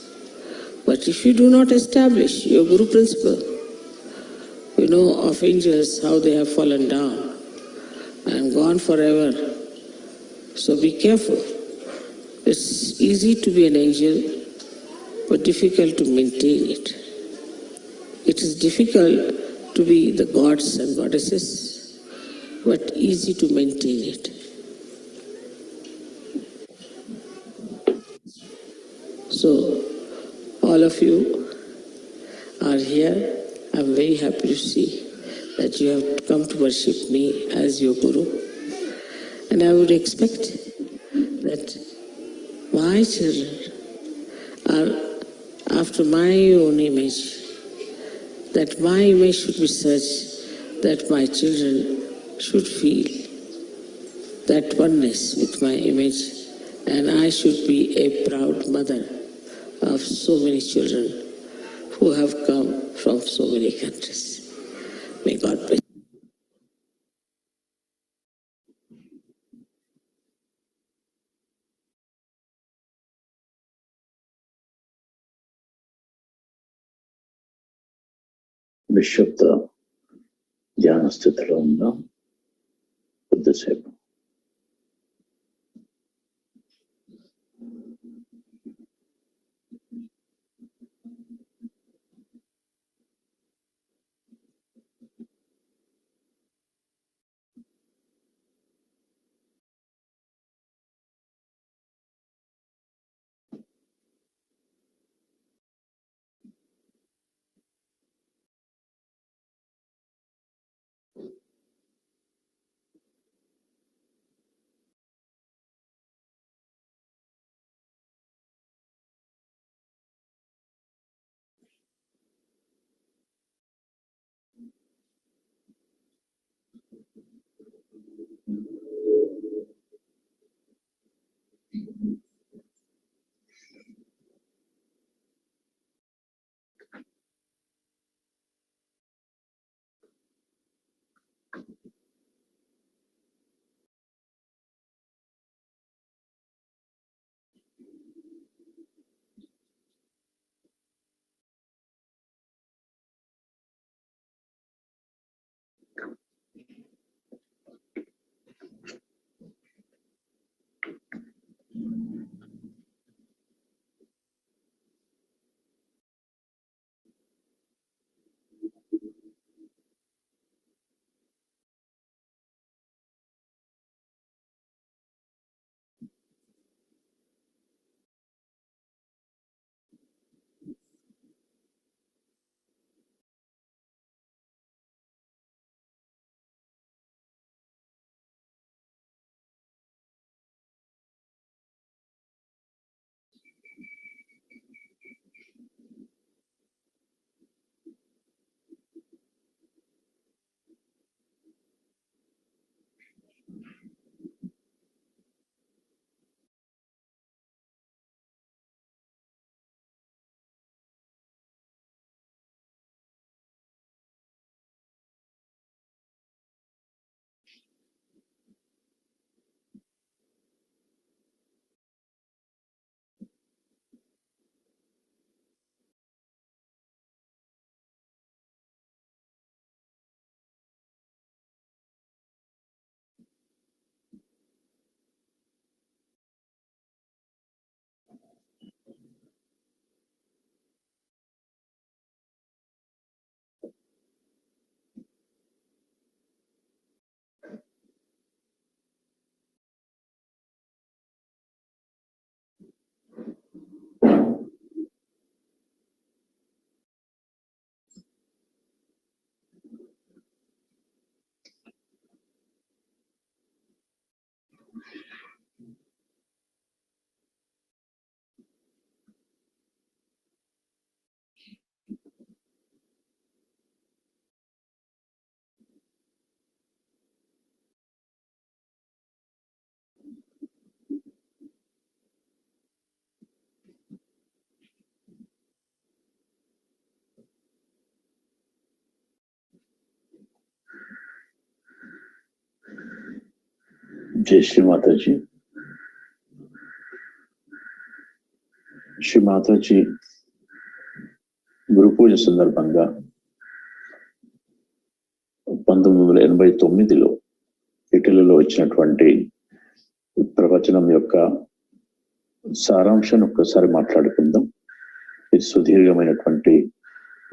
But if you do not establish your guru principle, you know of angels how they have fallen down and gone forever. So be careful. It's easy to be an angel, but difficult to maintain it. It is difficult to be the gods and goddesses, but easy to maintain it. So, all of you are here. I'm very happy to see that you have come to worship me as your guru. And I would expect that my children are after my own image, that my image should be such that my children should feel that oneness with my image, and I should be a proud mother of so many children who have come from so many countries. May God bless. నిశ్శబ్ద ధ్యాన స్థితిలో ఉందాం కొద్దిసేపు. జై శ్రీ మాతాజీ. శ్రీ మాతాజీ గురు పూజ సందర్భంగా 1989లో ఇటలీలో వచ్చినటువంటి ప్రవచనం యొక్క సారాంశాన్ని ఒక్కసారి మాట్లాడుకుందాం. ఇది సుదీర్ఘమైనటువంటి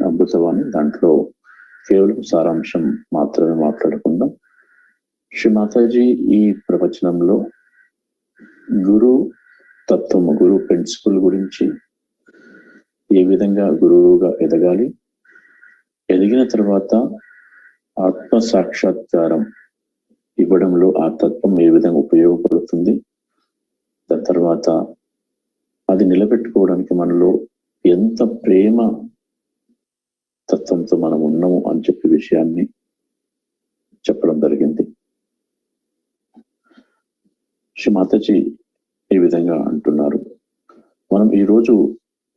అద్భుతవాణి, దాంట్లో కేవలం సారాంశం మాత్రమే మాట్లాడుకుందాం. శ్రీ మాతాజీ ఈ ప్రవచనంలో గురు తత్వము, గురు ప్రిన్సిపల్ గురించి, ఏ విధంగా గురువుగా ఎదగాలి, ఎదిగిన తర్వాత ఆత్మ సాక్షాత్కారం ఇవ్వడంలో ఆ తత్వం ఏ విధంగా ఉపయోగపడుతుంది, దాని తర్వాత అది నిలబెట్టుకోవడానికి మనలో ఎంత ప్రేమ తత్వంతో మనం ఉన్నాము అని చెప్పే విషయాన్ని చెప్పడం జరిగింది. శ్రీ మాతాజీ ఈ విధంగా అంటున్నారు, మనం ఈరోజు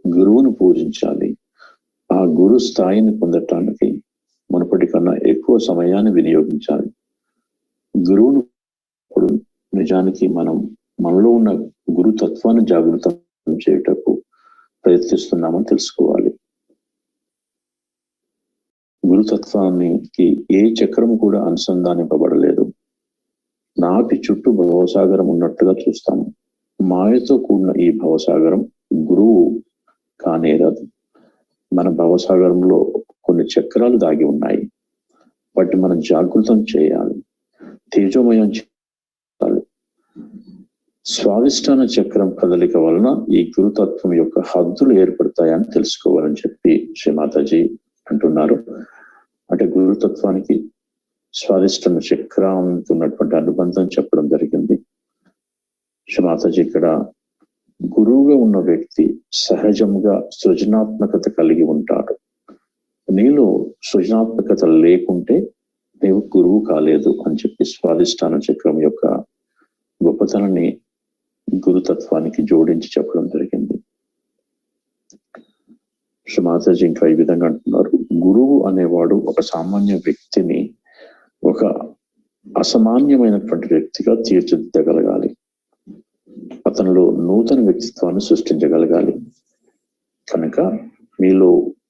గురువును పూజించాలి. ఆ గురు స్థాయిని పొందటానికి మునుపటి కన్నా ఎక్కువ సమయాన్ని వినియోగించాలి. గురువును నిజానికి మనలో ఉన్న గురుతత్వాన్ని జాగృతం చేయటకు ప్రయత్నిస్తున్నామని తెలుసుకోవాలి. గురుతత్వానికి ఏ చక్రము కూడా అనుసంధానింపబడలేదు. నాటి చుట్టూ భవసాగరం ఉన్నట్టుగా చూస్తాము. మాయతో కూడిన ఈ భవసాగరం గురువు కానేరదు. మన భవసాగరంలో కొన్ని చక్రాలు దాగి ఉన్నాయి. వాటిని మనం జాగృతం చేయాలి, తేజోమయం చేయాలి. స్వాధిష్టాన చక్రం కదలిక వలన ఈ గురుతత్వం యొక్క హద్దులు ఏర్పడతాయని తెలుసుకోవాలని చెప్పి శ్రీ మాతాజీ అంటున్నారు. అంటే గురుతత్వానికి స్వాధిష్టాన చక్రానికి ఉన్నటువంటి అనుబంధం చెప్పడం జరిగింది. శ్రీ మాతాజీ ఇక్కడ గురువుగా ఉన్న వ్యక్తి సహజంగా సృజనాత్మకత కలిగి ఉంటాడు. నీలో సృజనాత్మకత లేకుంటే నీవు గురువు కాలేదు అని చెప్పి స్వాధిష్టాన చక్రం యొక్క గొప్పతనాన్ని గురుతత్వానికి జోడించి చెప్పడం జరిగింది. శ్రీ మాతాజీ ఇంకా ఈ విధంగా అంటున్నారు, గురువు అనేవాడు ఒక సామాన్య వ్యక్తిని ఒక అసామాన్యమైనటువంటి వ్యక్తిగా తీర్చిదిద్దగలగాలి. అతనిలో నూతన వ్యక్తిత్వాన్ని సృష్టించగలగాలి. కనుక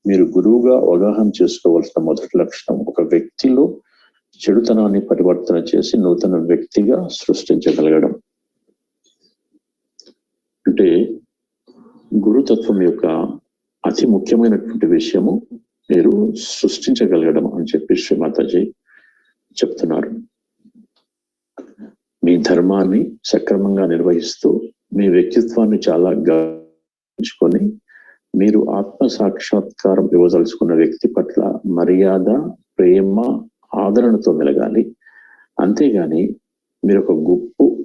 మీరు గురువుగా అవగాహన చేసుకోవాల్సిన మొదటి లక్షణం ఒక వ్యక్తిలో చెడుతనాన్ని పరివర్తన చేసి నూతన వ్యక్తిగా సృష్టించగలగడం. అంటే గురుతత్వం యొక్క అతి ముఖ్యమైనటువంటి విషయము మీరు సృష్టించగలగడం అని చెప్పి శ్రీ మాతాజీ చెప్తున్నారు. మీ ధర్మాన్ని సక్రమంగా నిర్వహిస్తూ మీ వ్యక్తిత్వాన్ని చాలా గమనించుకొని మీరు ఆత్మ సాక్షాత్కారం ఇవ్వదలుచుకున్న వ్యక్తి పట్ల మర్యాద, ప్రేమ, ఆదరణతో మెలగాలి. అంతేగాని మీరు ఒక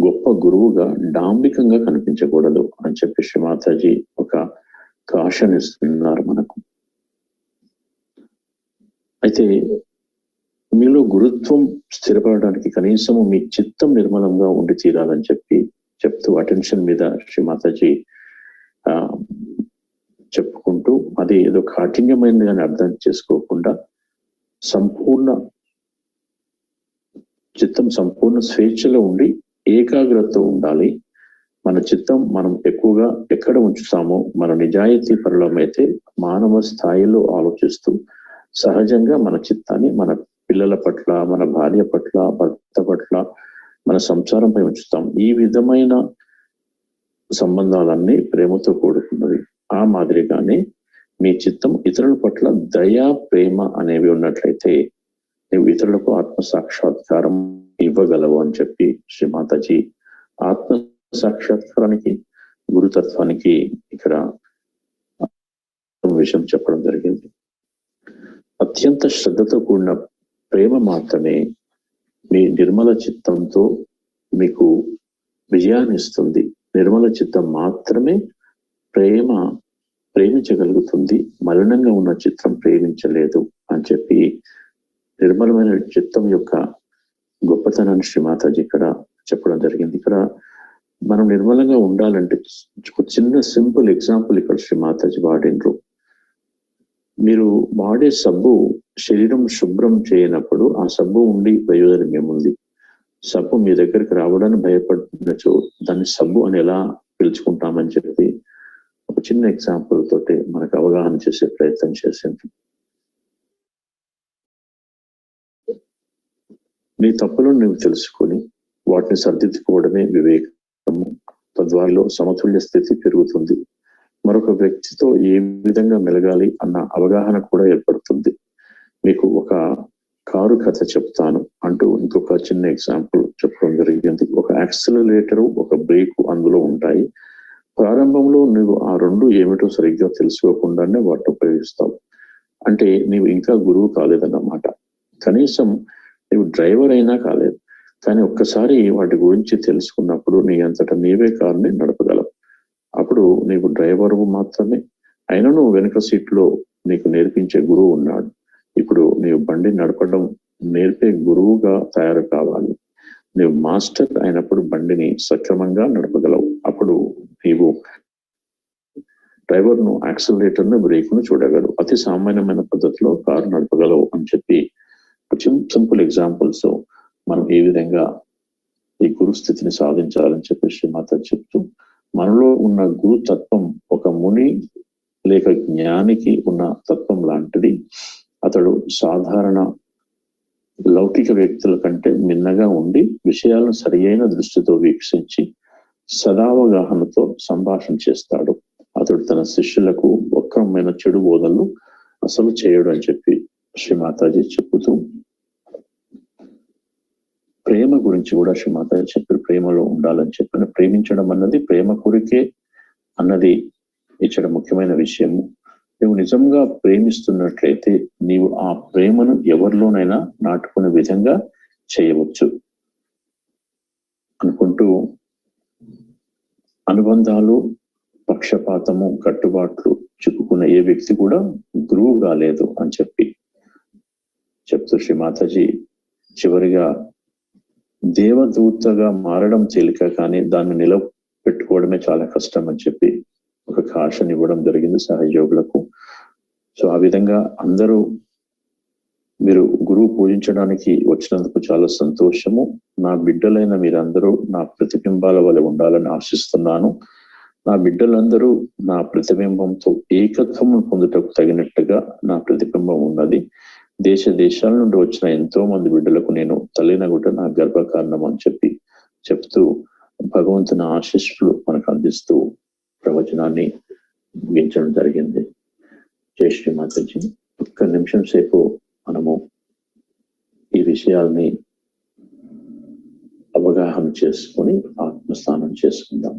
గొప్ప గురువుగా డాంబికంగా కనిపించకూడదు అని చెప్పి శ్రీ మాతాజీ ఒక కాషన్ ఇస్తున్నారు మనకు. అయితే మీలో గురుత్వం స్థిరపడడానికి కనీసము మీ చిత్తం నిర్మలంగా ఉండి తీరాలని చెప్తూ అటెన్షన్ మీద శ్రీ మాతాజీ చెప్పుకుంటూ, అది ఏదో కాఠిన్యమైనది అని అర్థం చేసుకోకుండా చిత్తం సంపూర్ణ స్వేచ్ఛలో ఉండి ఏకాగ్రతతో ఉండాలి. మన చిత్తం మనం ఎక్కువగా ఎక్కడ ఉంచుతామో, మన నిజాయితీ పరులమైతే మానవ స్థాయిలో ఆలోచిస్తూ సహజంగా మన చిత్తాన్ని మన పిల్లల పట్ల, మన భార్య పట్ల, భర్త పట్ల, మన సంసారంపై ఉంచుతాం. ఈ విధమైన సంబంధాలన్నీ ప్రేమతో కూడుకున్నవి. ఆ మాదిరిగానే మీ చిత్తం ఇతరుల పట్ల దయా, ప్రేమ అనేవి ఉన్నట్లయితే నువ్వు ఇతరులకు ఆత్మ సాక్షాత్కారం ఇవ్వగలవు అని చెప్పి శ్రీ మాతాజీ ఆత్మ సాక్షాత్కారానికి, గురుతత్వానికి ఇక్కడ విషయం చెప్పడం జరిగింది. అత్యంత శ్రద్ధతో కూడిన ప్రేమ మాత్రమే మీ నిర్మల చిత్తంతో మీకు విజయాన్ని ఇస్తుంది. నిర్మల చిత్తం మాత్రమే ప్రేమించగలుగుతుంది. మలినంగా ఉన్న చిత్తం ప్రేమించలేదు అని చెప్పి నిర్మలమైన చిత్తం యొక్క గొప్పతనాన్ని శ్రీ మాతాజీ ఇక్కడ చెప్పడం జరిగింది. ఇక్కడ మనం నిర్మలంగా ఉండాలంటే చిన్న సింపుల్ ఎగ్జాంపుల్ ఇక్కడ శ్రీ మాతాజీ వాడినరు. మీరు వాడే సబ్బు శరీరం శుభ్రం చేయనప్పుడు ఆ సబ్బు ఉండి ప్రయోజనం ఏముంది? సబ్బు మీ దగ్గరికి రావడానికి భయపడినచో దాన్ని సబ్బు అని ఎలా పిలుచుకుంటామని చెప్పి ఒక చిన్న ఎగ్జాంపుల్ తోటి మనకు అవగాహన చేసే ప్రయత్నం చేసింది. నీ తప్పులను నువ్వు తెలుసుకొని వాటిని సర్దిద్దుకోవడమే వివేకము. తద్వారా సమతుల్య స్థితి పెరుగుతుంది. మరొక వ్యక్తితో ఏ విధంగా మెలగాలి అన్న అవగాహన కూడా ఏర్పడుతుంది. మీకు ఒక కారు కథ చెప్తాను అంటూ ఇంకొక చిన్న ఎగ్జాంపుల్ చెప్పడం జరిగింది. ఒక యాక్సిలరేటరు, ఒక బ్రేకు అందులో ఉంటాయి. ప్రారంభంలో నువ్వు ఆ రెండు ఏమిటో సరిగ్గా తెలుసుకోకుండానే వాటిని ఉపయోగిస్తావు. అంటే నీవు ఇంకా గురువు కాలేదన్నమాట. కనీసం నువ్వు డ్రైవర్ అయినా కాలేదు. కానీ ఒక్కసారి వాటి గురించి తెలుసుకున్నప్పుడు నీ అంతటా నీవే కారుని నడపగలవు. అప్పుడు నీవు డ్రైవరు మాత్రమే. అయినను వెనుక సీట్లో నీకు నేర్పించే గురువు ఉన్నాడు. ఇప్పుడు నీవు బండి నడపడం నేర్పే గురువుగా తయారు కావాలి. నీవు మాస్టర్ అయినప్పుడు బండిని సక్రమంగా నడపగలవు. అప్పుడు నీవు డ్రైవర్ను, యాక్సిలరేటర్ను, బ్రేక్ను చూడగలవు. అతి సామాన్యమైన పద్ధతిలో కారు నడపగలవు అని చెప్పి సింపుల్ ఎగ్జాంపుల్స్ మనం ఏ విధంగా ఈ గురు స్థితిని సాధించాలని చెప్పి శ్రీమాత చెప్తూ, మనలో ఉన్న గురు తత్వం ఒక ముని లేక జ్ఞానికి ఉన్న తత్వం లాంటిది. అతడు సాధారణ లౌకిక వ్యక్తుల కంటే మిన్నగా ఉండి విషయాలను సరియైన దృష్టితో వీక్షించి సదావగాహనతో సంభాషణ చేస్తాడు. అతడు తన శిష్యులకు వక్రమైన చెడు బోధనలు అసలు చేయడు అని చెప్పి శ్రీమాతాజీ చెప్పుతూ, ప్రేమ గురించి కూడా శ్రీమాతాజీ చెప్పారు. ప్రేమలో ఉండాలని చెప్పిన ప్రేమించడం అన్నది ప్రేమ కొరికే అన్నది ఇక్కడ ముఖ్యమైన విషయము. నువ్వు నిజంగా ప్రేమిస్తున్నట్లయితే నీవు ఆ ప్రేమను ఎవరిలోనైనా నాటుకునే విధంగా చేయవచ్చు అనుకుంటూ, అనుబంధాలు, పక్షపాతము, కట్టుబాట్లు చిక్కుకున్న ఏ వ్యక్తి కూడా గురువు కాలేదు అని చెప్తూ శ్రీమాతాజీ చివరిగా దేవదూతగా మారడం తేలిక, కానీ దాన్ని నిలబెట్టుకోవడమే చాలా కష్టం అని చెప్పి ఒక కాషన్ ఇవ్వడం జరిగింది సహయోగులకు. సో ఆ విధంగా అందరూ మీరు గురువు పూజించడానికి వచ్చినందుకు చాలా సంతోషము. నా బిడ్డలైన మీరందరూ నా ప్రతిబింబాల వలె ఉండాలని ఆశిస్తున్నాను. నా బిడ్డలందరూ నా ప్రతిబింబంతో ఏకత్వము పొందుటకు తగినట్టుగా నా ప్రతిబింబం ఉన్నది. దేశ దేశాల నుండి వచ్చిన ఎంతో మంది బిడ్డలకు నేను తల్లినగుట నా గర్భకారణం అని చెప్తూ భగవంతుని ఆశీస్సులు మనకు అందిస్తూ ప్రవచనాన్ని ముగించడం జరిగింది. జై శ్రీ మాతాజీ. ఒక్క నిమిషం సేపు మనము ఈ విషయాల్ని అవగాహన చేసుకొని ఆత్మస్థానం చేసుకుందాం.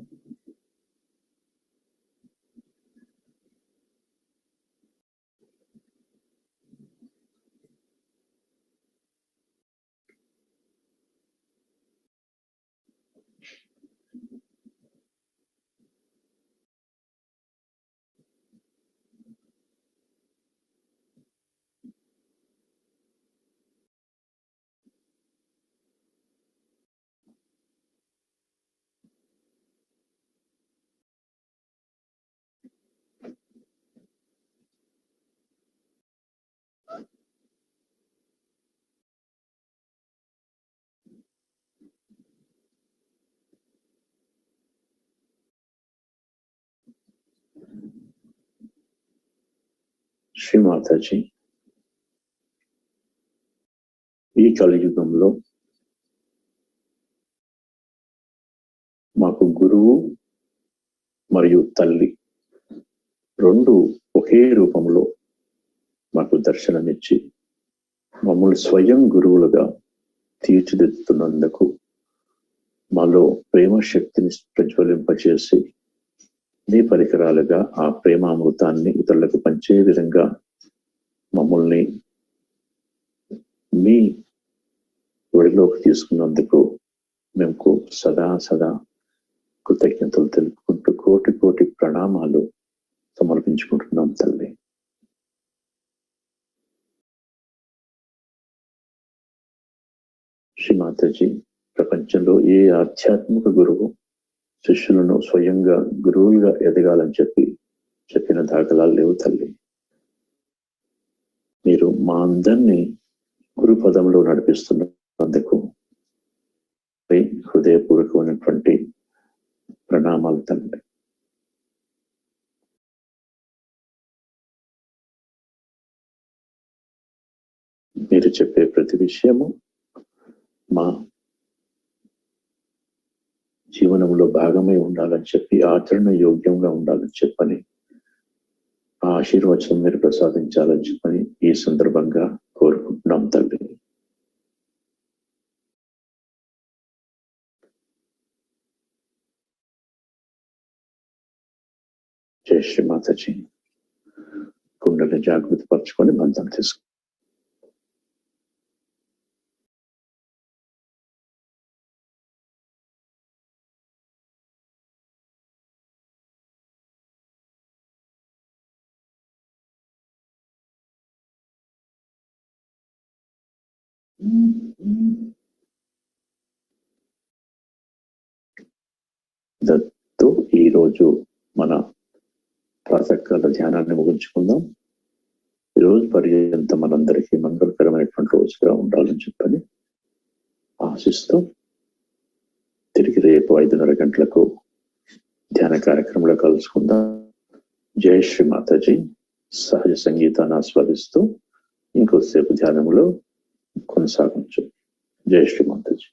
శ్రీ మాతాజీ, ఈ కలియుగంలో మాకు గురువు మరియు తల్లి రెండు ఒకే రూపంలో మాకు దర్శనమిచ్చి మమ్మల్ని స్వయం గురువులుగా తీర్చిదిద్దుతున్నందుకు, మాలో ప్రేమ శక్తిని ప్రజ్వలింపచేసి నీ పరికరాలుగా ఆ ప్రేమామృతాన్ని ఇతరులకు పంచే విధంగా మమ్మల్ని మీ ఒడిలోకి తీసుకున్నందుకు మేము సదా కృతజ్ఞతలు తెలుపుకుంటూ కోటి కోటి ప్రణామాలు సమర్పించుకుంటున్నాం తల్లి. శ్రీ మాతాజీ, ప్రపంచంలో ఏ ఆధ్యాత్మిక గురువు శిష్యులను స్వయంగా గురువులుగా ఎదగాలని చెప్పిన దాఖలాలు లేవు తల్లి. మీరు మా అందరినీ గురు పదంలో నడిపిస్తున్నందుకు హృదయపూర్వకమైనటువంటి ప్రణామాలు తండ్రి. మీరు చెప్పే ప్రతి విషయము మా జీవనంలో భాగమై ఉండాలని చెప్పి, ఆచరణ యోగ్యంగా ఉండాలని చెప్పని, ఆ ఆశీర్వచనం మీరు ప్రసాదించాలని చెప్పని ఈ సందర్భంగా కోరుకుంటున్నాం తండ్రి. జై శ్రీ మాతాజీ. కుండలి జాగృతి పరచుకొని బంధం తీసుకో. దత్తు ఈరోజు మన ప్రాతకాల ధ్యానాన్ని ముగించుకుందాం. ఈ రోజు పర్యంత మనందరికీ మంగళకరమైనటువంటి రోజుగా ఉండాలని చెప్పని ఆశిస్తూ తిరిగి రేపు 5:30 గంటలకు ధ్యాన కార్యక్రమంలో కలుసుకుందాం. జై శ్రీ మాతాజీ. సహజ సంగీతాన్ని ఆస్వాదిస్తూ ఇంకోసేపు ధ్యానంలో కొనసాగవచ్చు. జై శ్రీ మాతాజీ.